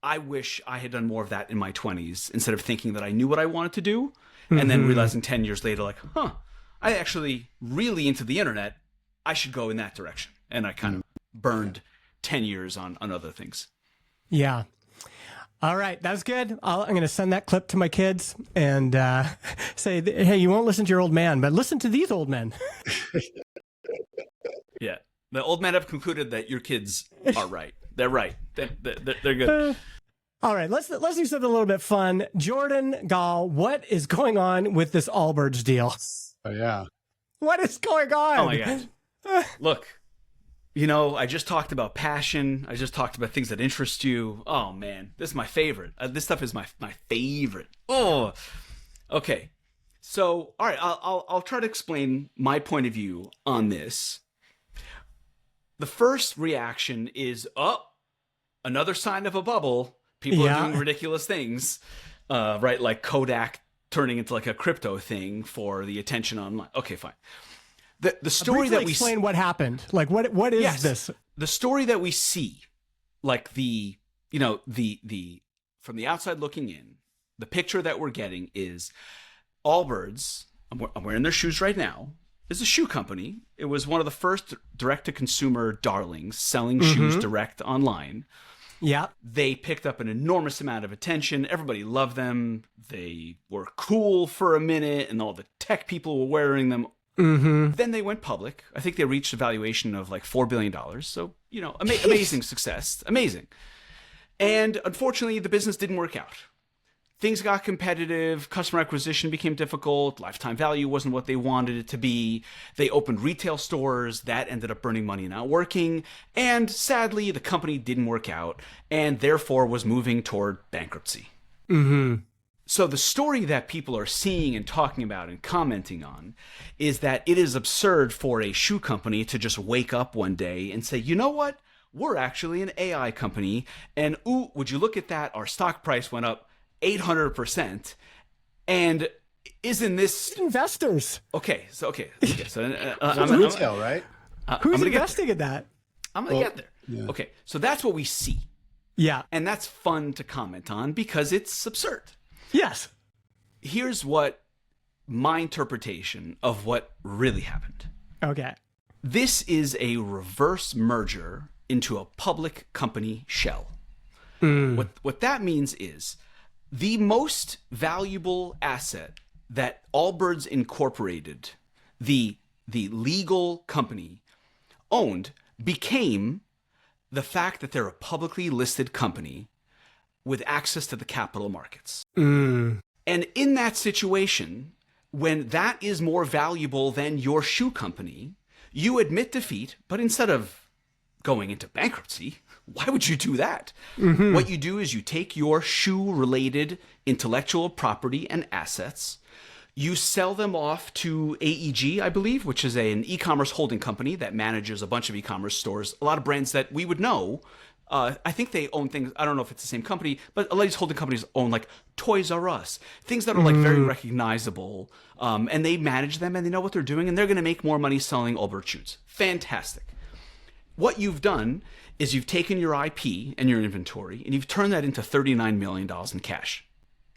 I wish I had done more of that in my 20s instead of thinking that I knew what I wanted to do and then realizing 10 years later, like, I actually really into the internet. I should go in that direction. And I kind of burned 10 years on other things. Yeah. All right. That's good. I'm going to send that clip to my kids and say, hey, you won't listen to your old man, but listen to these old men. Yeah. The old men have concluded that your kids are right. They're right. They're good. All right. Let's do something a little bit fun. Jordan Gall, what is going on with this Allbirds deal? Oh, yeah. What is going on? Oh, my gosh. Look. I just talked about passion. I just talked about things that interest you. Oh, man. This is my favorite. This stuff is my favorite. Oh, okay. So, all right. I'll try to explain my point of view on this. The first reaction is, another sign of a bubble. People are doing ridiculous things, right? Like Kodak turning into like a crypto thing for the attention online. Okay, fine. The story that we explain what happened. Like what is this? The story that we see, like the from the outside looking in, the picture that we're getting is Allbirds. I'm wearing their shoes right now. Is a shoe company. It was one of the first direct-to-consumer darlings selling shoes direct online. Yeah. They picked up an enormous amount of attention. Everybody loved them. They were cool for a minute, and all the tech people were wearing them. Then they went public. I think they reached a valuation of like $4 billion. So, amazing success. Amazing. And unfortunately, the business didn't work out. Things got competitive. Customer acquisition became difficult. Lifetime value wasn't what they wanted it to be. They opened retail stores. That ended up burning money and not working. And sadly, the company didn't work out and therefore was moving toward bankruptcy. So the story that people are seeing and talking about and commenting on is that it is absurd for a shoe company to just wake up one day and say, you know what? We're actually an AI company. And ooh, would you look at that? Our stock price went up 800%. And isn't this investors? Okay. So It's retail, right? Who's investing in that? I'm going to get there. Yeah. Okay. So that's what we see. Yeah. And that's fun to comment on because it's absurd. Yes. Here's what my interpretation of what really happened. Okay. This is a reverse merger into a public company shell. What that means is the most valuable asset that Allbirds Incorporated, the legal company, owned became the fact that they're a publicly listed company with access to the capital markets. And in that situation, when that is more valuable than your shoe company, you admit defeat, but instead of going into bankruptcy, why would you do that? What you do is you take your shoe-related intellectual property and assets, you sell them off to AEG, I believe, which is an e-commerce holding company that manages a bunch of e-commerce stores, a lot of brands that we would know. I think they own things, I don't know if it's the same company, but a lot of these holding companies own like Toys R Us, things that are like very recognizable, and they manage them and they know what they're doing and they're going to make more money selling Allbirds shoes. Fantastic. What you've done is you've taken your IP and your inventory and you've turned that into $39 million in cash.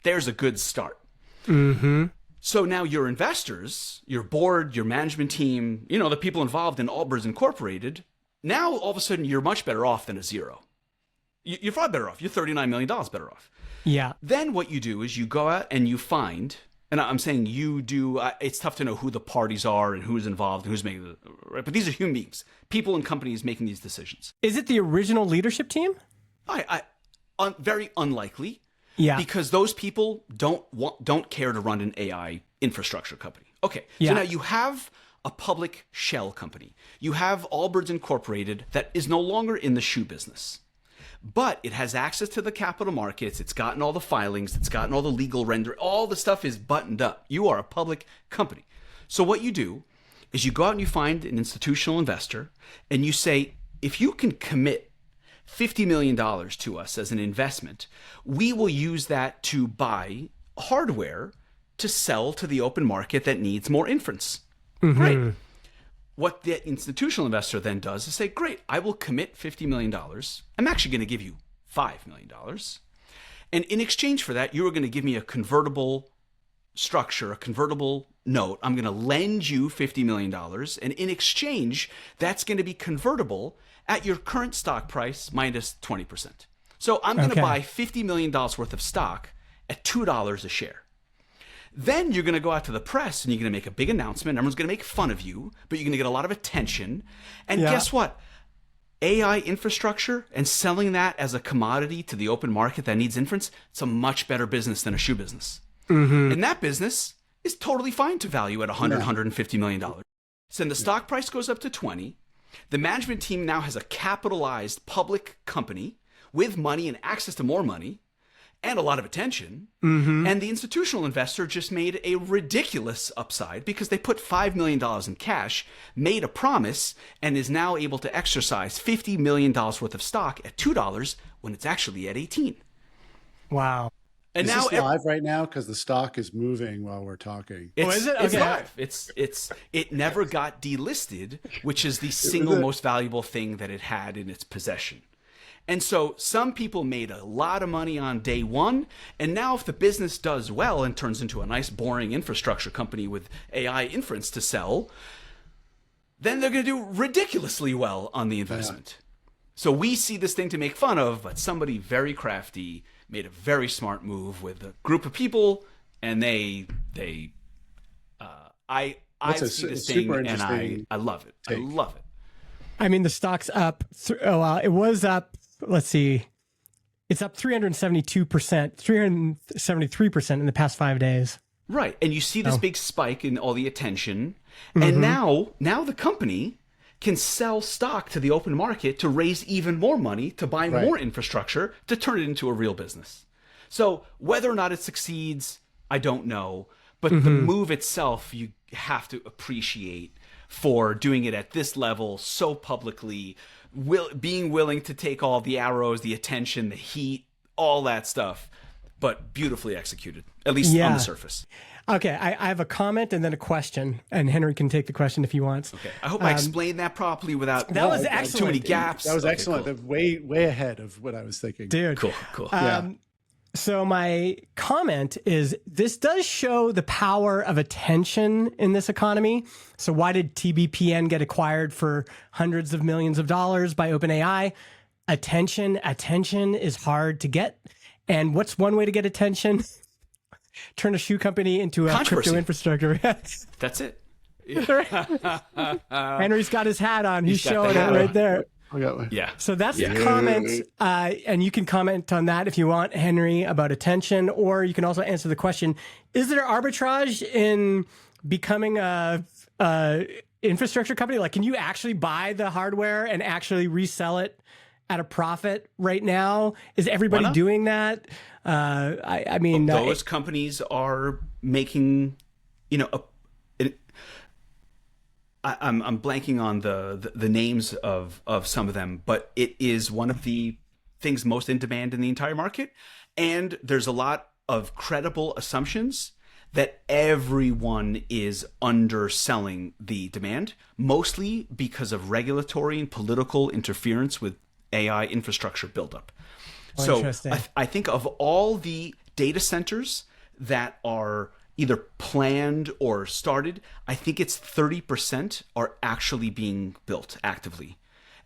There's a good start. So now your investors, your board, your management team, the people involved in Allbirds Incorporated, now all of a sudden you're much better off than a zero. You're far better off. You're $39 million better off. Yeah. Then what you do is you go out and you find, and I'm saying you do, it's tough to know who the parties are and who's involved and who's making the, right? But these are human beings, people and companies making these decisions. Is it the original leadership team? Very unlikely. Yeah. Because those people don't care to run an AI infrastructure company. Okay. So now you have a public shell company. You have Allbirds Incorporated that is no longer in the shoe business, but it has access to the capital markets. It's gotten all the filings. It's gotten all the legal render. All the stuff is buttoned up. You are a public company. So what you do is you go out and you find an institutional investor and you say, if you can commit $50 million to us as an investment, we will use that to buy hardware to sell to the open market that needs more inference. Great. what the institutional investor then does is say, great, I will commit $50 million. I'm actually going to give you $5 million. And in exchange for that, you are going to give me a convertible structure, a convertible note. I'm going to lend you $50 million. And in exchange, that's going to be convertible at your current stock price minus 20%. So I'm going to buy $50 million worth of stock at $2 a share. Then you're going to go out to the press and you're going to make a big announcement. Everyone's going to make fun of you, but you're going to get a lot of attention. And guess what? AI infrastructure and selling that as a commodity to the open market that needs inference, it's a much better business than a shoe business. And that business is totally fine to value at $150 million. So then the stock price goes up to 20. The management team now has a capitalized public company with money and access to more money and a lot of attention. And the institutional investor just made a ridiculous upside because they put $5 million in cash, made a promise, and is now able to exercise $50 million worth of stock at $2 when it's actually at 18. Wow. And is now this live right now? Because the stock is moving while we're talking. Is it? It's live. It never got delisted, which is the single most valuable thing that it had in its possession. And so some people made a lot of money on day one. And now if the business does well and turns into a nice, boring infrastructure company with AI inference to sell, then they're going to do ridiculously well on the investment. So we see this thing to make fun of, but somebody very crafty made a very smart move with a group of people, and I see this thing and I love it. I love it. I mean, the stock's up. It was up. Let's see. It's up 372%, 373% in the past 5 days. Right. And you see this big spike in all the attention. And now the company can sell stock to the open market to raise even more money, to buy more infrastructure, to turn it into a real business. So whether or not it succeeds, I don't know. But the move itself, you have to appreciate for doing it at this level so publicly, being willing to take all the arrows, the attention, the heat, all that stuff, but beautifully executed, at least on the surface. Okay, I have a comment and then a question, and Henry can take the question if he wants. Okay, I hope I explained that properly without was excellent. too many gaps. That was excellent. Cool. Way ahead of what I was thinking. Dude. Cool. So my comment is this does show the power of attention in this economy. So why did TBPN get acquired for hundreds of millions of dollars by OpenAI? Attention is hard to get. And what's one way to get attention? Turn a shoe company into a crypto infrastructure. That's it. Henry's got his hat on. He's showing it right there. Yeah. So that's the comment. And you can comment on that if you want, Henry, about attention, or you can also answer the question, is there arbitrage in becoming a infrastructure company? Like, can you actually buy the hardware and actually resell it at a profit right now? Is everybody doing that? I mean, those companies are making, I'm blanking on the names of some of them, but it is one of the things most in demand in the entire market. And there's a lot of credible assumptions that everyone is underselling the demand, mostly because of regulatory and political interference with AI infrastructure buildup. So I think of all the data centers that are either planned or started, I think it's 30% are actually being built actively.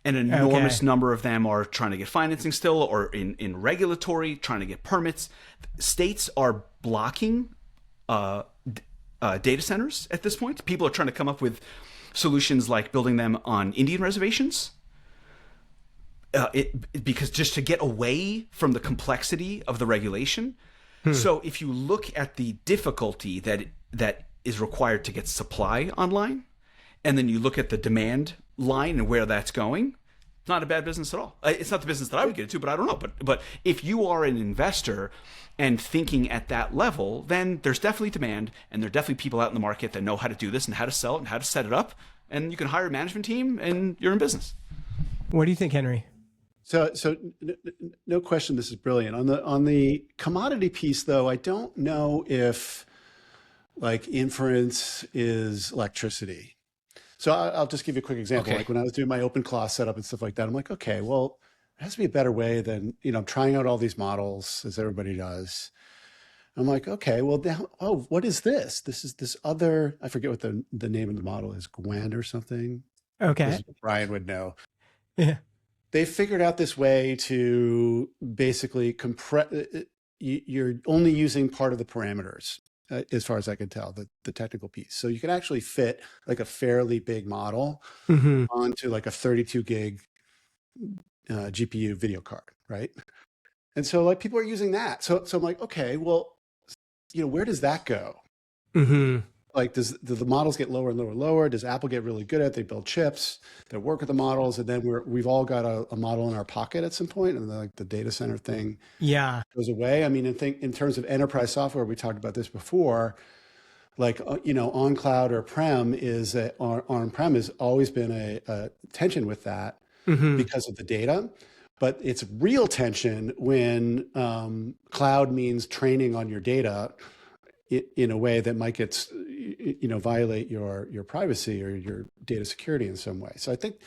An enormous number of them are trying to get financing still, or in regulatory, trying to get permits. States are blocking data centers at this point. People are trying to come up with solutions like building them on Indian reservations. Because just to get away from the complexity of the regulation. So if you look at the difficulty that is required to get supply online, and then you look at the demand line and where that's going, it's not a bad business at all. It's not the business that I would get into, but I don't know. But if you are an investor and thinking at that level, then there's definitely demand, and there are definitely people out in the market that know how to do this and how to sell it and how to set it up, and you can hire a management team and you're in business. What do you think, Henry? So no question, this is brilliant. On the commodity piece, though, I don't know if like inference is electricity. So I'll just give you a quick example. Okay. Like when I was doing my OpenClaw setup and stuff like that, I'm like, okay, well, there has to be a better way than, I'm trying out all these models as everybody does. I'm like, okay, well, now, oh, what is this? This is this other, I forget what the name of the model is, Gwen or something. Okay. This is what Brian would know. Yeah. They figured out this way to basically compress, you're only using part of the parameters. As far as I can tell, the technical piece. So you can actually fit like a fairly big model onto like a 32 gig GPU video card, right? And so like people are using that. So I'm like, okay, well, where does that go? Like, do the models get lower and lower and lower? Does Apple get really good at it? They build chips that work with the models, and then we've all got a model in our pocket at some point, and then like the data center thing goes away. I mean, in terms of enterprise software, we talked about this before. Like, on cloud or on-prem has always been a tension with that because of the data. But it's real tension when cloud means training on your data in a way that might get, violate your privacy or your data security in some way. So I think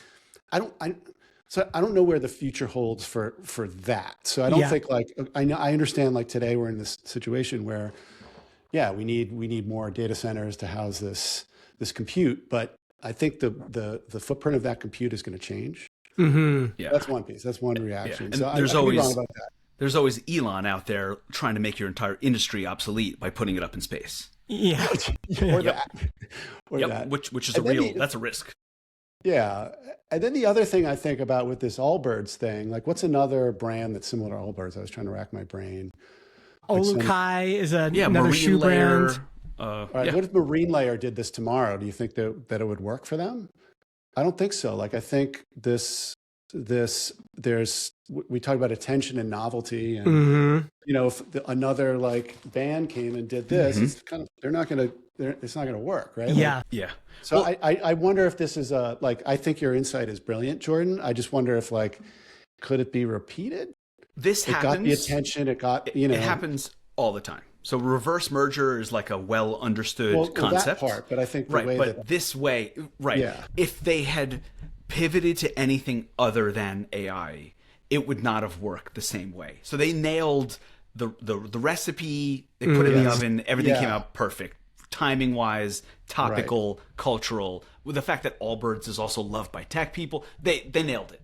I don't know where the future holds for that. So I don't think like I understand like today we're in this situation where we need more data centers to house this compute, but I think the footprint of that compute is going to change. Yeah. That's one piece. That's one reaction. And so there's I could always be wrong about that. There's always Elon out there trying to make your entire industry obsolete by putting it up in space. Yeah. Or that. Or Yep. that. Which is that's a risk. Yeah. And then the other thing I think about with this Allbirds thing, like what's another brand that's similar to Allbirds? I was trying to rack my brain. Olukai is another Marine shoe Layer, brand. All right. What if Marine Layer did this tomorrow? Do you think that it would work for them? I don't think so. Like, I think we talk about attention and novelty, and if another like band came and did this, it's kind of it's not gonna work, right? Yeah. Yeah. So I wonder if this is I think your insight is brilliant, Jordan. I just wonder if could it be repeated? This happens. It got the attention. It got It happens all the time. So reverse merger is like a well understood concept. That part, but I think this way, right? Yeah. If they had pivoted to anything other than AI, it would not have worked the same way. So they nailed the recipe. They put it in the oven. Everything came out perfect, timing wise, topical, cultural. With the fact that Allbirds is also loved by tech people, they nailed it.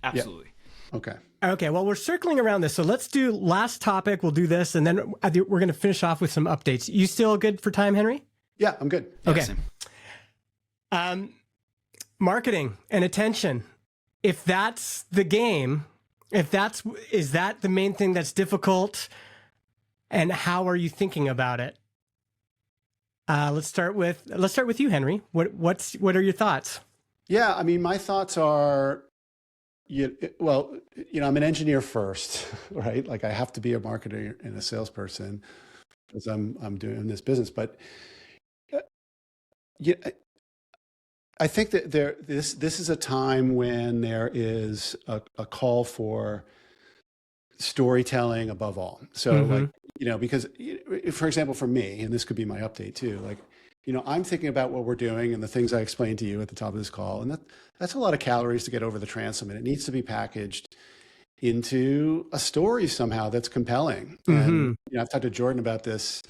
Absolutely. Okay. Okay, well, we're circling around this. So let's do last topic. We'll do this, and then we're going to finish off with some updates. You still good for time, Henry? Yeah, I'm good. Okay. Yeah, marketing and attention. If that's the game, is that the main thing that's difficult? And how are you thinking about it? Let's start with you, Henry. What are your thoughts? Yeah, I mean, my thoughts are, I'm an engineer first, right? Like I have to be a marketer and a salesperson because I'm doing this business. But I think that this is a time when there is a call for storytelling above all. So because for example, for me, and this could be my update too, I'm thinking about what we're doing and the things I explained to you at the top of this call. And that's a lot of calories to get over the transom, and it needs to be packaged into a story somehow that's compelling. And I've talked to Jordan about this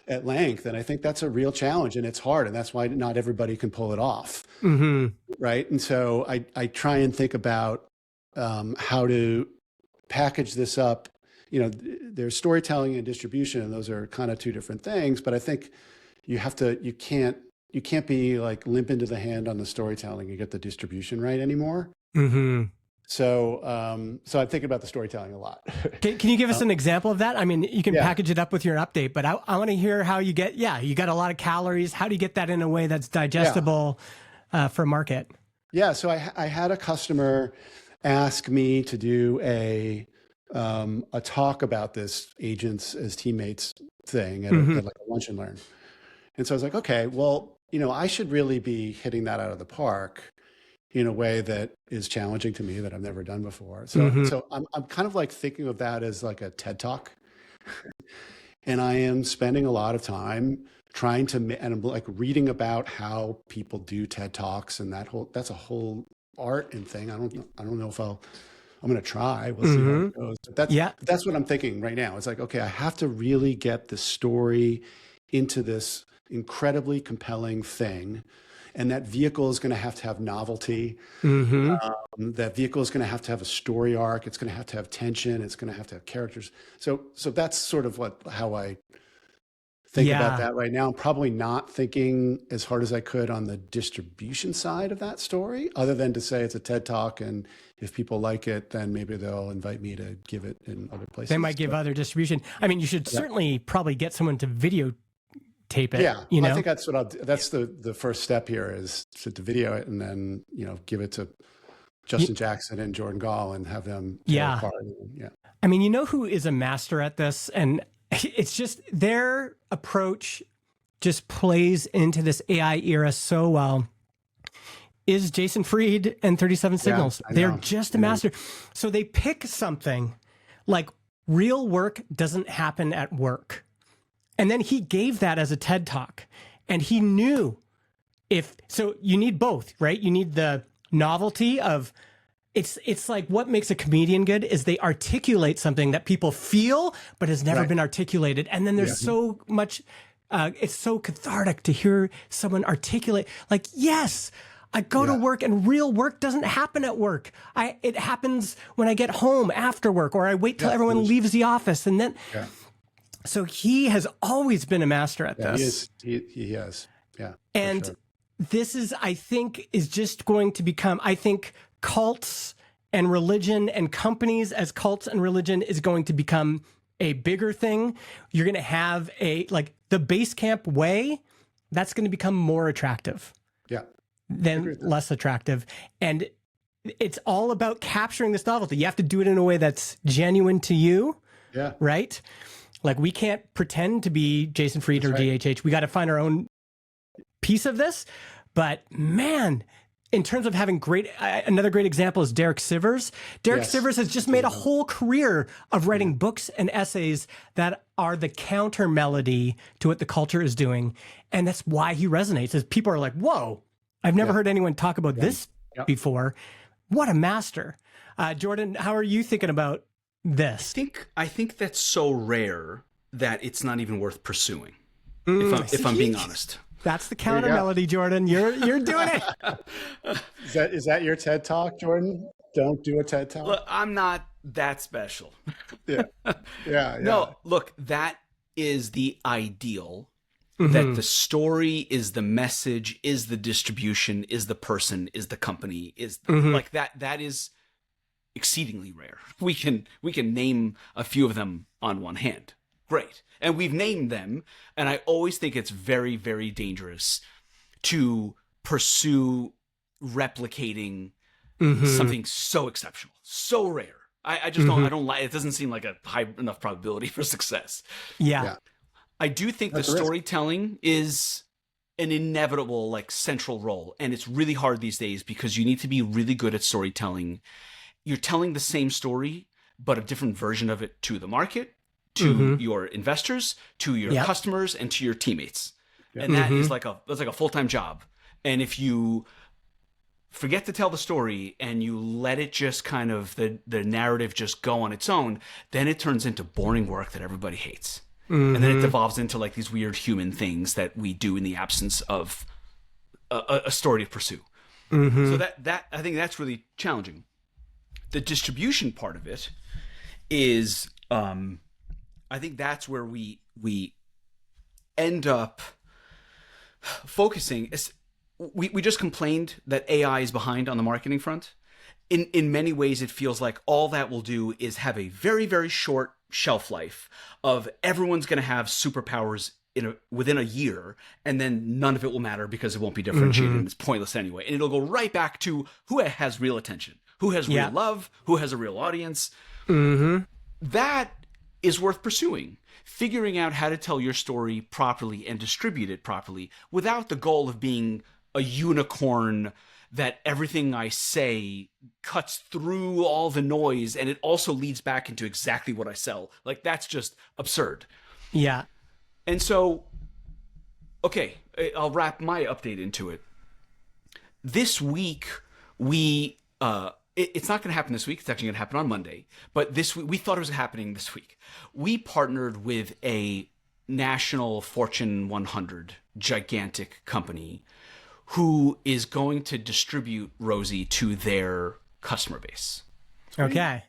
at length, and I think that's a real challenge, and it's hard, and that's why not everybody can pull it off. Right. And so I try and think about how to package this up. There's storytelling and distribution, and those are kind of two different things, but I think you can't be like limp into the hand on the storytelling and get the distribution right anymore. So I'm thinking about the storytelling a lot. Can you give us an example of that? I mean, you can package it up with your update, but I want to hear how you got a lot of calories. How do you get that in a way that's digestible for market? Yeah. So I had a customer ask me to do a talk about this agents as teammates thing at like a lunch and learn. And so I was like, okay, well, I should really be hitting that out of the park in a way that is challenging to me that I've never done before. So I'm kind of like thinking of that as like a TED Talk. And I am spending a lot of time trying to, and I'm like reading about how people do TED Talks and that's a whole art and thing. I don't know if I'm going to try. We'll see how it goes. But that's what I'm thinking right now. It's like, okay, I have to really get the story into this incredibly compelling thing. And that vehicle is going to have novelty. That vehicle is going to have a story arc. It's going to have tension. It's going to have characters. So that's sort of how I think about that right now. I'm probably not thinking as hard as I could on the distribution side of that story, other than to say it's a TED Talk, and if people like it, then maybe they'll invite me to give it in other places. They might give other distribution. I mean, you should certainly probably get someone to videotape it. Yeah, you know? I think that's what I'll do. That's the first step here is to video it and then give it to Justin Jackson and Jordan Gall and have them tear it apart. I mean, you know who is a master at this, and it's just their approach just plays into this AI era so well, is Jason Fried and 37 Signals. They're just a master. So they pick something like real work doesn't happen at work. And then he gave that as a TED Talk. And he knew so you need both, right? You need the novelty of, it's like what makes a comedian good is they articulate something that people feel, but has never been articulated. And then there's so much, it's so cathartic to hear someone articulate, like, yes, I go to work and real work doesn't happen at work. It happens when I get home after work, or I wait till everyone leaves the office. And then, so he has always been a master at this. He has. Yeah. And this is, I think, is just going to become, I think, cults and religion and companies as cults and religion is going to become a bigger thing. You're going to have the Basecamp way, that's going to become more attractive than less attractive. And it's all about capturing this novelty. You have to do it in a way that's genuine to you. Yeah. Right? Like, we can't pretend to be Jason Fried or GHH. We got to find our own piece of this. But man, in terms of having another great example is Derek Sivers. Derek Sivers has just made a whole career of writing books and essays that are the counter melody to what the culture is doing. And that's why he resonates, is people are like, whoa, I've never heard anyone talk about this before. What a master. Jordan, how are you thinking about this? I think that's so rare that it's not even worth pursuing, if I'm being honest. That's the counter melody, Jordan. You're doing it. Is that your TED Talk, Jordan? Don't do a TED Talk. Look, I'm not that special. Yeah. No, look, that is the ideal. That the story is the message, is the distribution, is the person, is the company, is like that. That is exceedingly rare. We can name a few of them on one hand. Great. And we've named them. And I always think it's very, very dangerous to pursue replicating something so exceptional, so rare. I just don't like, it doesn't seem like a high enough probability for success. Yeah. I do think the storytelling is an inevitable, central role. And it's really hard these days because you need to be really good at storytelling. You're telling the same story, but a different version of it to the market, to your investors, to your customers, and to your teammates. And that is that's like a full-time job. And if you forget to tell the story and you let it just kind of, the narrative just go on its own, then it turns into boring work that everybody hates. And then it devolves into these weird human things that we do in the absence of a story to pursue. So that I think that's really challenging. The distribution part of it is, I think that's where we end up focusing. We just complained that AI is behind on the marketing front. In many ways, it feels like all that will do is have a very, very short shelf life of everyone's going to have superpowers within a year, and then none of it will matter because it won't be differentiated and it's pointless anyway. And it'll go right back to who has real attention, who has real love, who has a real audience. That is worth pursuing. Figuring out how to tell your story properly and distribute it properly without the goal of being a unicorn that everything I say cuts through all the noise and it also leads back into exactly what I sell. That's just absurd. Yeah. And so Okay, I'll wrap my update into it. This week, it's not going to happen this week. It's actually going to happen on Monday. But this week, we thought it was happening this week. We partnered with a national Fortune 100 gigantic company who is going to distribute Rosie to their customer base. Okay.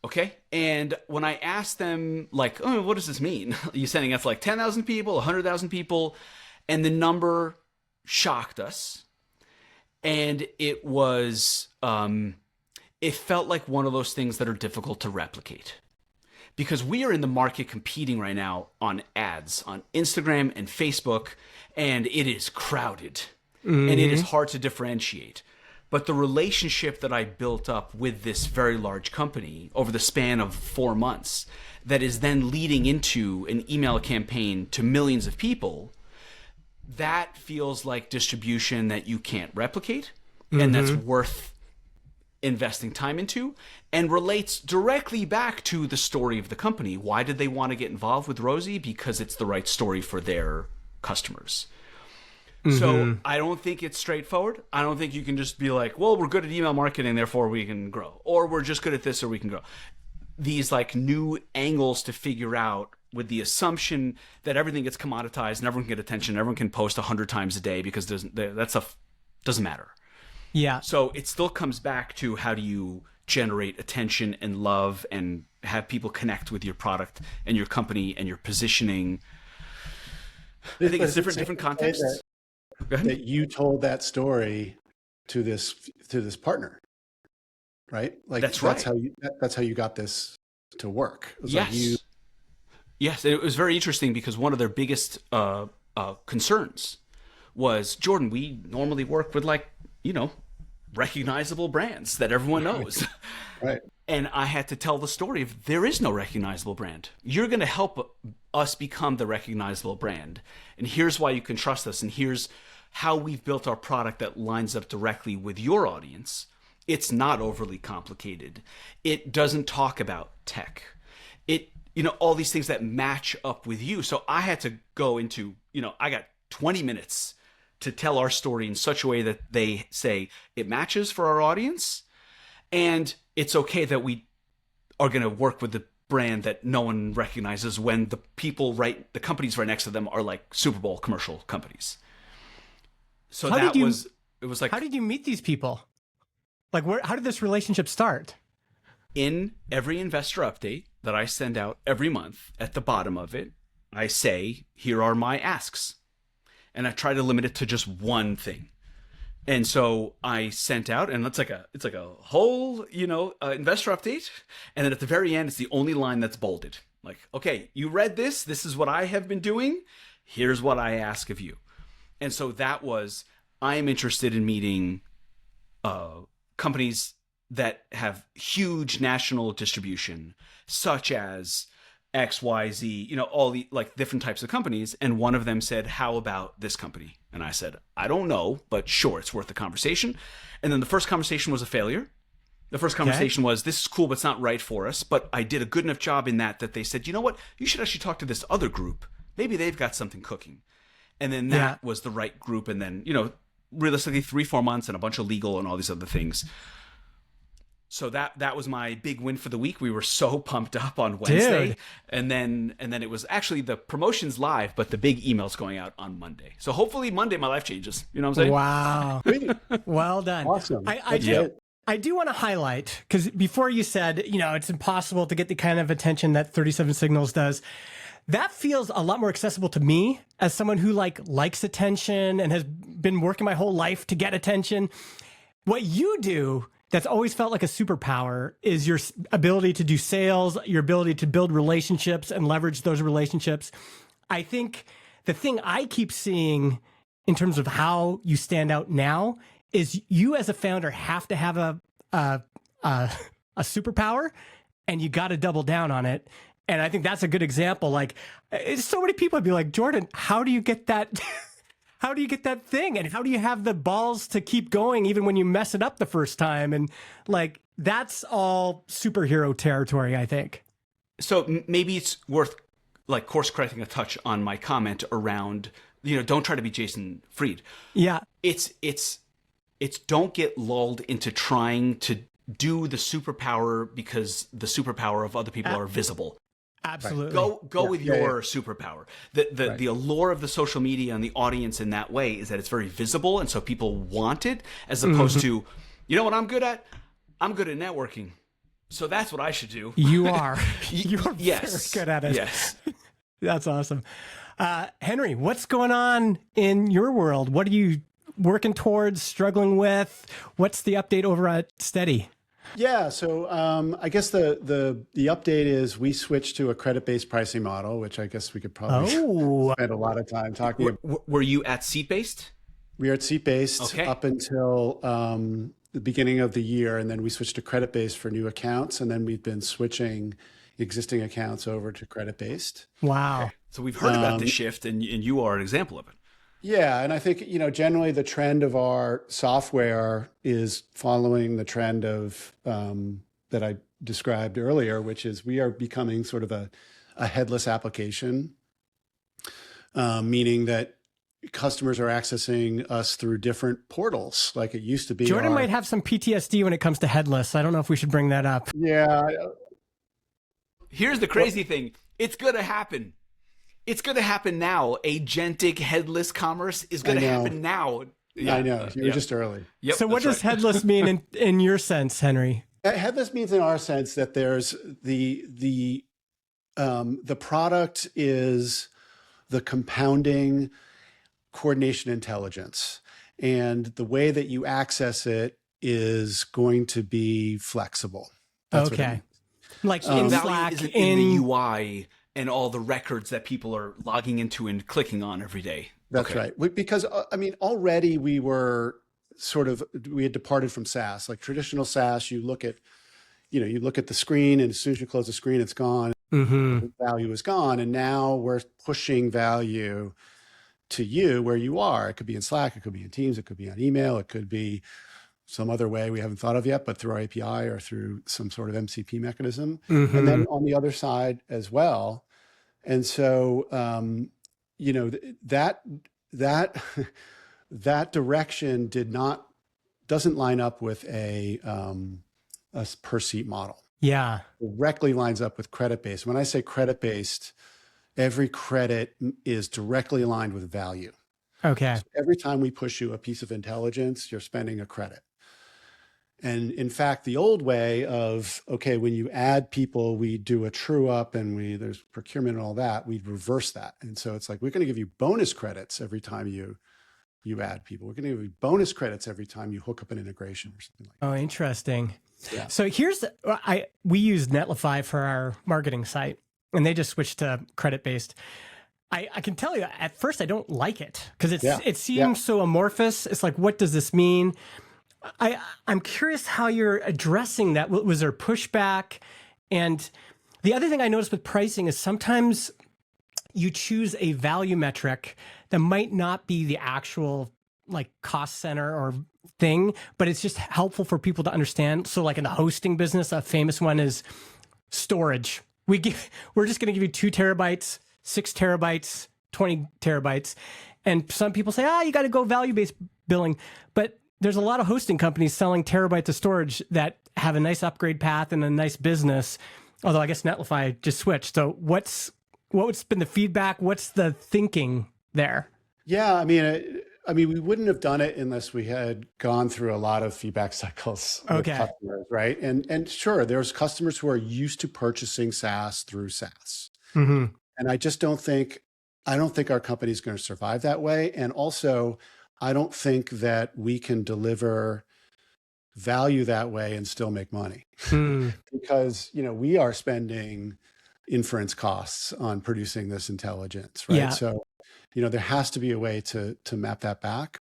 Okay. And when I asked them, like, oh, what does this mean? You sending us like 10,000 people, 100,000 people? And the number shocked us. And it was, it felt like one of those things that are difficult to replicate. Because we are in the market competing right now on ads on Instagram and Facebook, and it is crowded. And it is hard to differentiate. But the relationship that I built up with this very large company over the span of 4 months that is then leading into an email campaign to millions of people, that feels like distribution that you can't replicate, and that's worth investing time into, and relates directly back to the story of the company. Why did they want to get involved with Rosie? Because it's the right story for their customers. So I don't think it's straightforward. I don't think you can just be like, well, we're good at email marketing, therefore we can grow. Or we're just good at this, or we can grow. These like new angles to figure out with the assumption that everything gets commoditized and everyone can get attention, everyone can post 100 times a day because that stuff doesn't matter. Yeah. So it still comes back to how do you generate attention and love and have people connect with your product and your company and your positioning. I think it's different contexts. That you told that story to this partner, right? Like that's right. That's how you got this to work. It was yes. Like Yes. It was very interesting because one of their biggest concerns was, Jordan, we normally work with recognizable brands that everyone knows. Right. And I had to tell the story of there is no recognizable brand. You're going to help us become the recognizable brand. And here's why you can trust us. And here's how we've built our product that lines up directly with your audience. It's not overly complicated. It doesn't talk about tech. All these things that match up with you. So I had to go into, I got 20 minutes to tell our story in such a way that they say it matches for our audience, and it's okay that we are going to work with the brand that no one recognizes when the companies right next to them are like Super Bowl commercial companies. So it was like, how did you meet these people? Like, how did this relationship start? In every investor update that I send out every month, at the bottom of it, I say, here are my asks. And I try to limit it to just one thing. And so I sent out, and it's like a whole, investor update. And then at the very end, it's the only line that's bolded. Like, okay, you read this. This is what I have been doing. Here's what I ask of you. And so that was, I am interested in meeting companies that have huge national distribution, such as XYZ, all the different types of companies. And one of them said, how about this company? And I said, I don't know, but sure, it's worth the conversation. And then the first conversation was a failure. The first conversation was, this is cool, but it's not right for us. But I did a good enough job in that they said, you know what? You should actually talk to this other group. Maybe they've got something cooking. And then that was the right group. And then, realistically 3-4 months and a bunch of legal and all these other things. So that was my big win for the week. We were so pumped up on Wednesday. Dude. And then it was actually the promotion's live, but the big email's going out on Monday. So hopefully Monday my life changes. You know what I'm saying? Wow. Well done. Awesome. I do want to highlight, because before you said, it's impossible to get the kind of attention that 37 Signals does. That feels a lot more accessible to me as someone who likes attention and has been working my whole life to get attention. What you do that's always felt like a superpower is your ability to do sales, your ability to build relationships and leverage those relationships. I think the thing I keep seeing in terms of how you stand out now is you as a founder have to have a superpower, and you got to double down on it. And I think that's a good example. Like, so many people would be like, Jordan, how do you get that? How do you get that thing? And how do you have the balls to keep going even when you mess it up the first time? And that's all superhero territory, I think. So maybe it's worth course correcting a touch on my comment around don't try to be Jason Fried. Yeah. It's don't get lulled into trying to do the superpower because the superpower of other people are visible. Absolutely. Go with your superpower. The allure of the social media and the audience in that way is that it's very visible, and so people want it, as opposed to, you know what I'm good at? I'm good at networking. So that's what I should do. You are. You're yes. very good at it. Yes. That's awesome. Henry, what's going on in your world? What are you working towards, struggling with? What's the update over at Steady? Yeah, so I guess the update is we switched to a credit-based pricing model, which I guess we could probably spend a lot of time talking about. Were you at seat-based? We are at seat-based up until the beginning of the year, and then we switched to credit-based for new accounts, and then we've been switching existing accounts over to credit-based. Wow. Okay. So we've heard about this shift, and you are an example of it. Yeah, and I think, generally the trend of our software is following the trend of that I described earlier, which is we are becoming sort of a headless application, meaning that customers are accessing us through different portals like it used to be. Jordan might have some PTSD when it comes to headless. I don't know if we should bring that up. Yeah. Here's the crazy thing. It's going to happen. It's going to happen now. Agentic headless commerce is going to happen now. Yeah, I know. You were just early. Yep, so what does headless mean in your sense, Henry? Headless means in our sense that there's the product is the compounding coordination intelligence. And the way that you access it is going to be flexible. That's okay. Like in Slack, in the UI and all the records that people are logging into and clicking on every day. That's right. Because already we had departed from SaaS. Like traditional SaaS, you look at the screen, and as soon as you close the screen, it's gone. The value is gone. And now we're pushing value to you where you are. It could be in Slack, it could be in Teams, it could be on email, it could be some other way we haven't thought of yet, but through our API or through some sort of MCP mechanism. And then on the other side as well. And so, that direction doesn't line up with a per seat model. Yeah. Directly lines up with credit-based. When I say credit-based, every credit is directly aligned with value. Okay. So every time we push you a piece of intelligence, you're spending a credit. And in fact, the old way of, when you add people, we do a true up and there's procurement and all that, we'd reverse that. And so it's like, we're going to give you bonus credits every time you add people. We're going to give you bonus credits every time you hook up an integration or something like that. Oh, interesting. Yeah. So we use Netlify for our marketing site, and they just switched to credit-based. I can tell you, at first, I don't like it because it seems so amorphous. It's like, what does this mean? I'm curious how you're addressing that. Was there pushback? And the other thing I noticed with pricing is sometimes you choose a value metric that might not be the actual like cost center or thing, but it's just helpful for people to understand. So like in the hosting business, a famous one is storage. We're just going to give you 2 terabytes, 6 terabytes, 20 terabytes. And some people say, you got to go value-based billing. But there's a lot of hosting companies selling terabytes of storage that have a nice upgrade path and a nice business. Although I guess Netlify just switched. So what's been the feedback? What's the thinking there? Yeah, I mean, we wouldn't have done it unless we had gone through a lot of feedback cycles with customers, right? And sure, there's customers who are used to purchasing SaaS through SaaS. And I don't think our company is going to survive that way. And also, I don't think that we can deliver value that way and still make money because, we are spending inference costs on producing this intelligence, right? Yeah. So, there has to be a way to map that back.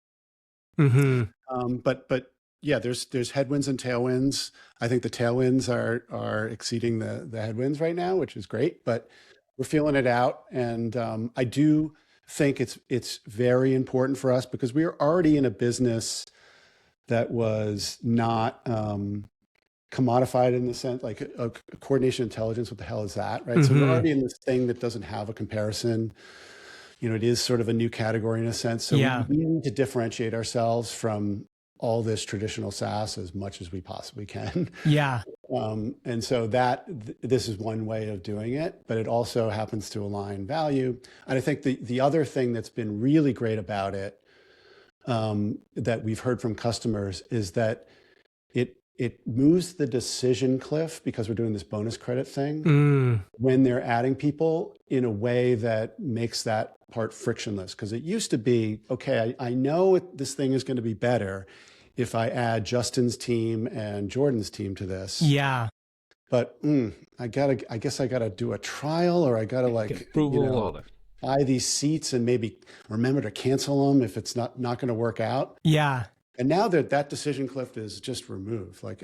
But yeah, there's headwinds and tailwinds. I think the tailwinds are exceeding the headwinds right now, which is great, but we're feeling it out. And I do think it's very important for us because we are already in a business that was not commodified in the sense like a coordination intelligence. What the hell is that, right? So we're already in this thing that doesn't have a comparison. it is sort of a new category in a sense. So we need to differentiate ourselves from all this traditional SaaS as much as we possibly can. Yeah. And so this is one way of doing it, but it also happens to align value. And I think the other thing that's been really great about it, that we've heard from customers, is that it moves the decision cliff, because we're doing this bonus credit thing, when they're adding people, in a way that makes that part frictionless. Because it used to be, okay, I know this thing is going to be better if I add Justin's team and Jordan's team to this. Yeah. But I guess I gotta do a trial, or I gotta buy these seats and maybe remember to cancel them if it's not going to work out. Yeah. And now that decision cliff is just removed. Like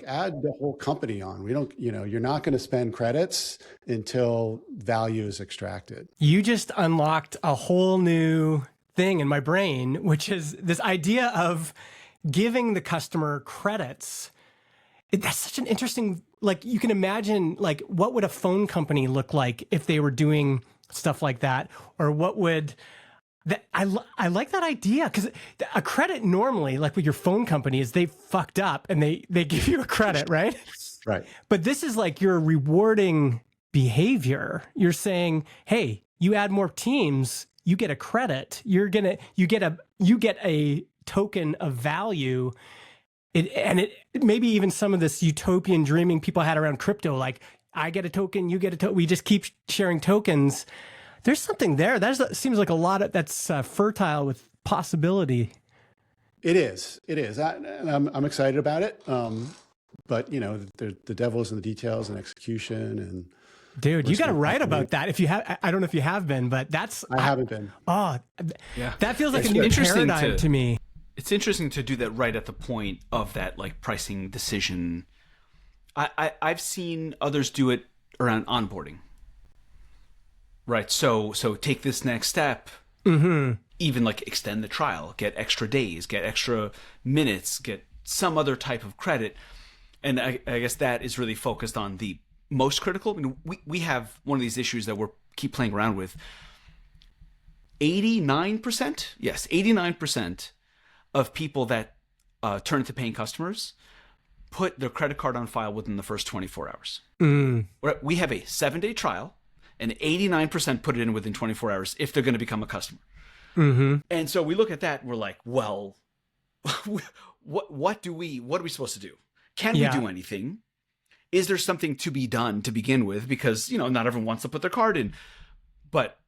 add the whole company on. We don't, you're not going to spend credits until value is extracted. You just unlocked a whole new thing in my brain, which is this idea of giving the customer credits. That's such an interesting, you can imagine, what would a phone company look like if they were doing stuff like that? Or what would I like that idea, because a credit normally, like with your phone company, is they fucked up and they give you a credit, right? Right. But this is like you're rewarding behavior. You're saying, hey, you add more teams, you get a credit. You get a token of value. It maybe even some of this utopian dreaming people had around crypto, like I get a token, you get a token. We just keep sharing tokens. There's something there. That seems like a lot that's fertile with possibility. It is. And I'm excited about it. But the devil is in the details and execution. And dude, you got to write about that. If you have, I don't know if you have been, but I haven't been. Oh, yeah. That feels like a new paradigm to me. It's interesting to do that right at the point of that pricing decision. I've seen others do it around onboarding. Right. So take this next step, even extend the trial, get extra days, get extra minutes, get some other type of credit. And I guess that is really focused on the most critical. I mean, we have one of these issues that we're keep playing around with. 89% of people that turn into paying customers put their credit card on file within the first 24 hours. We have a 7-day trial. And 89% put it in within 24 hours if they're going to become a customer. And so we look at that and we're like, well, what are we supposed to do? Can we do anything? Is there something to be done to begin with? Because, not everyone wants to put their card in. But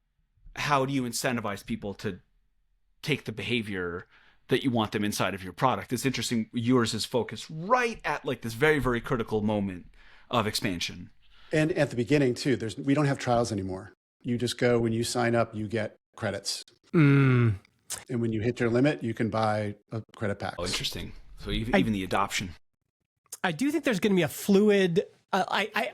how do you incentivize people to take the behavior that you want them inside of your product? It's interesting. Yours is focused right at this very, very critical moment of expansion. And at the beginning too, we don't have trials anymore. You just go, when you sign up, you get credits. And when you hit your limit, you can buy a credit pack. Oh, interesting. So even the adoption. I do think there's going to be a fluid. I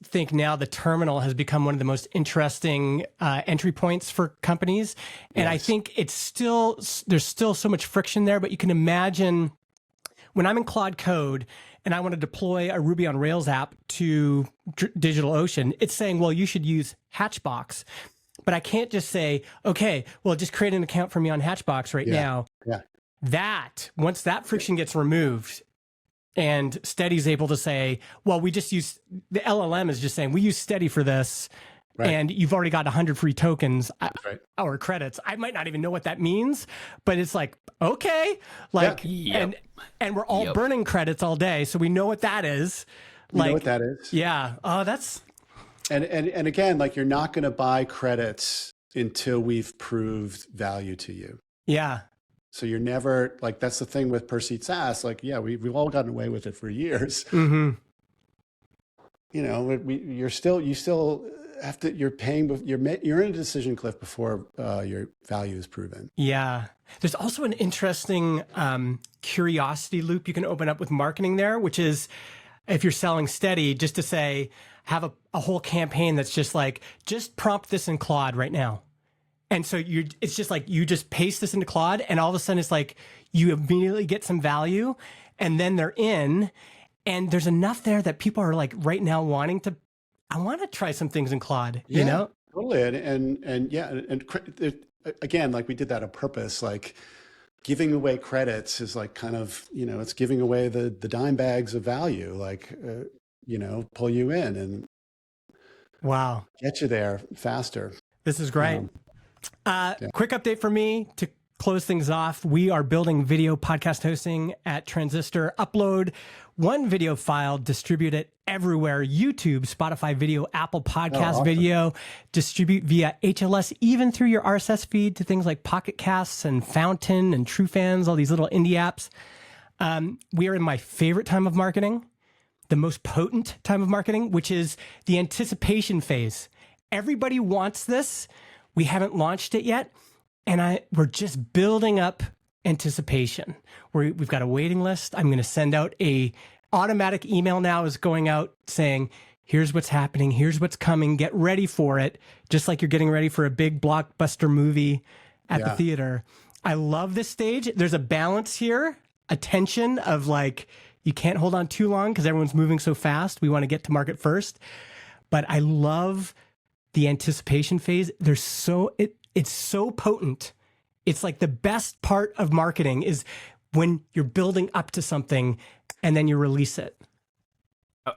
think now the terminal has become one of the most interesting entry points for companies, and I think there's still so much friction there. But you can imagine when I'm in Claude Code and I want to deploy a Ruby on Rails app to DigitalOcean, it's saying, well, you should use Hatchbox. But I can't just say, okay, well, just create an account for me on Hatchbox right now. Yeah. Once that friction gets removed and Steady's able to say, well, we just use, the LLM is just saying, we use Steady for this. Right. And you've already got 100 free tokens or credits. I might not even know what that means, but it's like, okay, and we're all burning credits all day. So we know what that is. You know what that is? Yeah. Oh, that's. And again, you're not going to buy credits until we've proved value to you. Yeah. So you're never that's the thing with per seat SaaS. We've all gotten away with it for years. You still have to, you're in a decision cliff before your value is proven. Yeah. There's also an interesting curiosity loop you can open up with marketing there, which is if you're selling Steady, just to say, have a whole campaign that's just just prompt this in Claude right now. And so it's just you just paste this into Claude and all of a sudden it's you immediately get some value and then they're in, and there's enough there that people are right now wanting to, I want to try some things in Claude, you know? Totally. And yeah, again, like we did that on purpose, like giving away credits is like kind of, it's giving away the dime bags of value, like, pull you in and Wow. get you there faster. This is great. Yeah. Quick update for me to close things off. We are building video podcast hosting at Transistor. Upload one video file, distribute it everywhere. YouTube, Spotify video, Apple Podcast awesome. video, distribute via HLS, even through your RSS feed to things like Pocket Casts and Fountain and TrueFans, all these little indie apps. We are in my favorite time of marketing, the most potent time of marketing, which is the anticipation phase. Everybody wants this. We haven't launched it yet. And we're just building up anticipation. We've got a waiting list. I'm going to send out a automatic email now is going out saying, here's what's happening. Here's what's coming. Get ready for it. Just like you're getting ready for a big blockbuster movie at the theater. I love this stage. There's a balance here, a tension of like, you can't hold on too long because everyone's moving so fast. We want to get to market first. But I love the anticipation phase. It's so potent. It's like the best part of marketing is when you're building up to something and then you release it.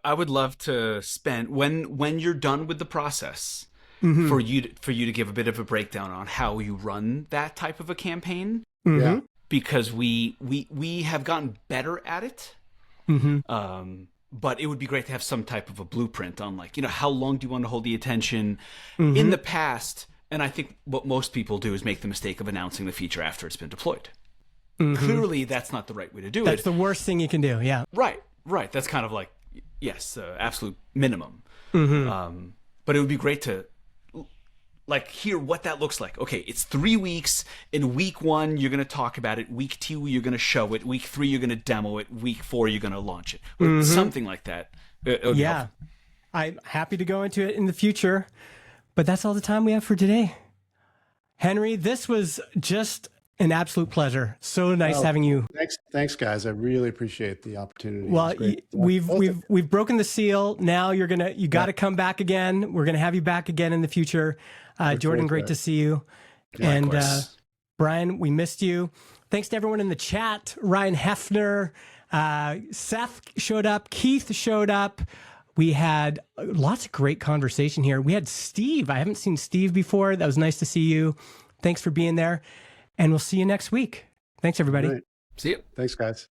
I would love to spend when you're done with the process for you to give a bit of a breakdown on how you run that type of a campaign. Yeah. Because we have gotten better at it. But it would be great to have some type of a blueprint on like, how long do you want to hold the attention in the past? And I think what most people do is make the mistake of announcing the feature after it's been deployed. Clearly, that's not the right way to do it. That's the worst thing you can do. Yeah. Right. That's kind of like, yes, absolute minimum. But it would be great to like hear what that looks like. Okay, it's 3 weeks. In week 1, you're going to talk about it. Week 2, you're going to show it. Week 3, you're going to demo it. Week 4, you're going to launch it. Or something like that. Yeah. I'm happy to go into it in the future. But that's all the time we have for today. Henry, this was just an absolute pleasure. So nice having you. Thanks, guys. I really appreciate the opportunity. Well, we've broken the seal. Now you got to come back again. We're gonna have you back again in the future. Jordan, great to see you. Yeah, and Brian, we missed you. Thanks to everyone in the chat. Ryan Hefner, Seth showed up. Keith showed up. We had lots of great conversation here. We had Steve. I haven't seen Steve before. That was nice to see you. Thanks for being there. And we'll see you next week. Thanks, everybody. Right. See you. Thanks, guys.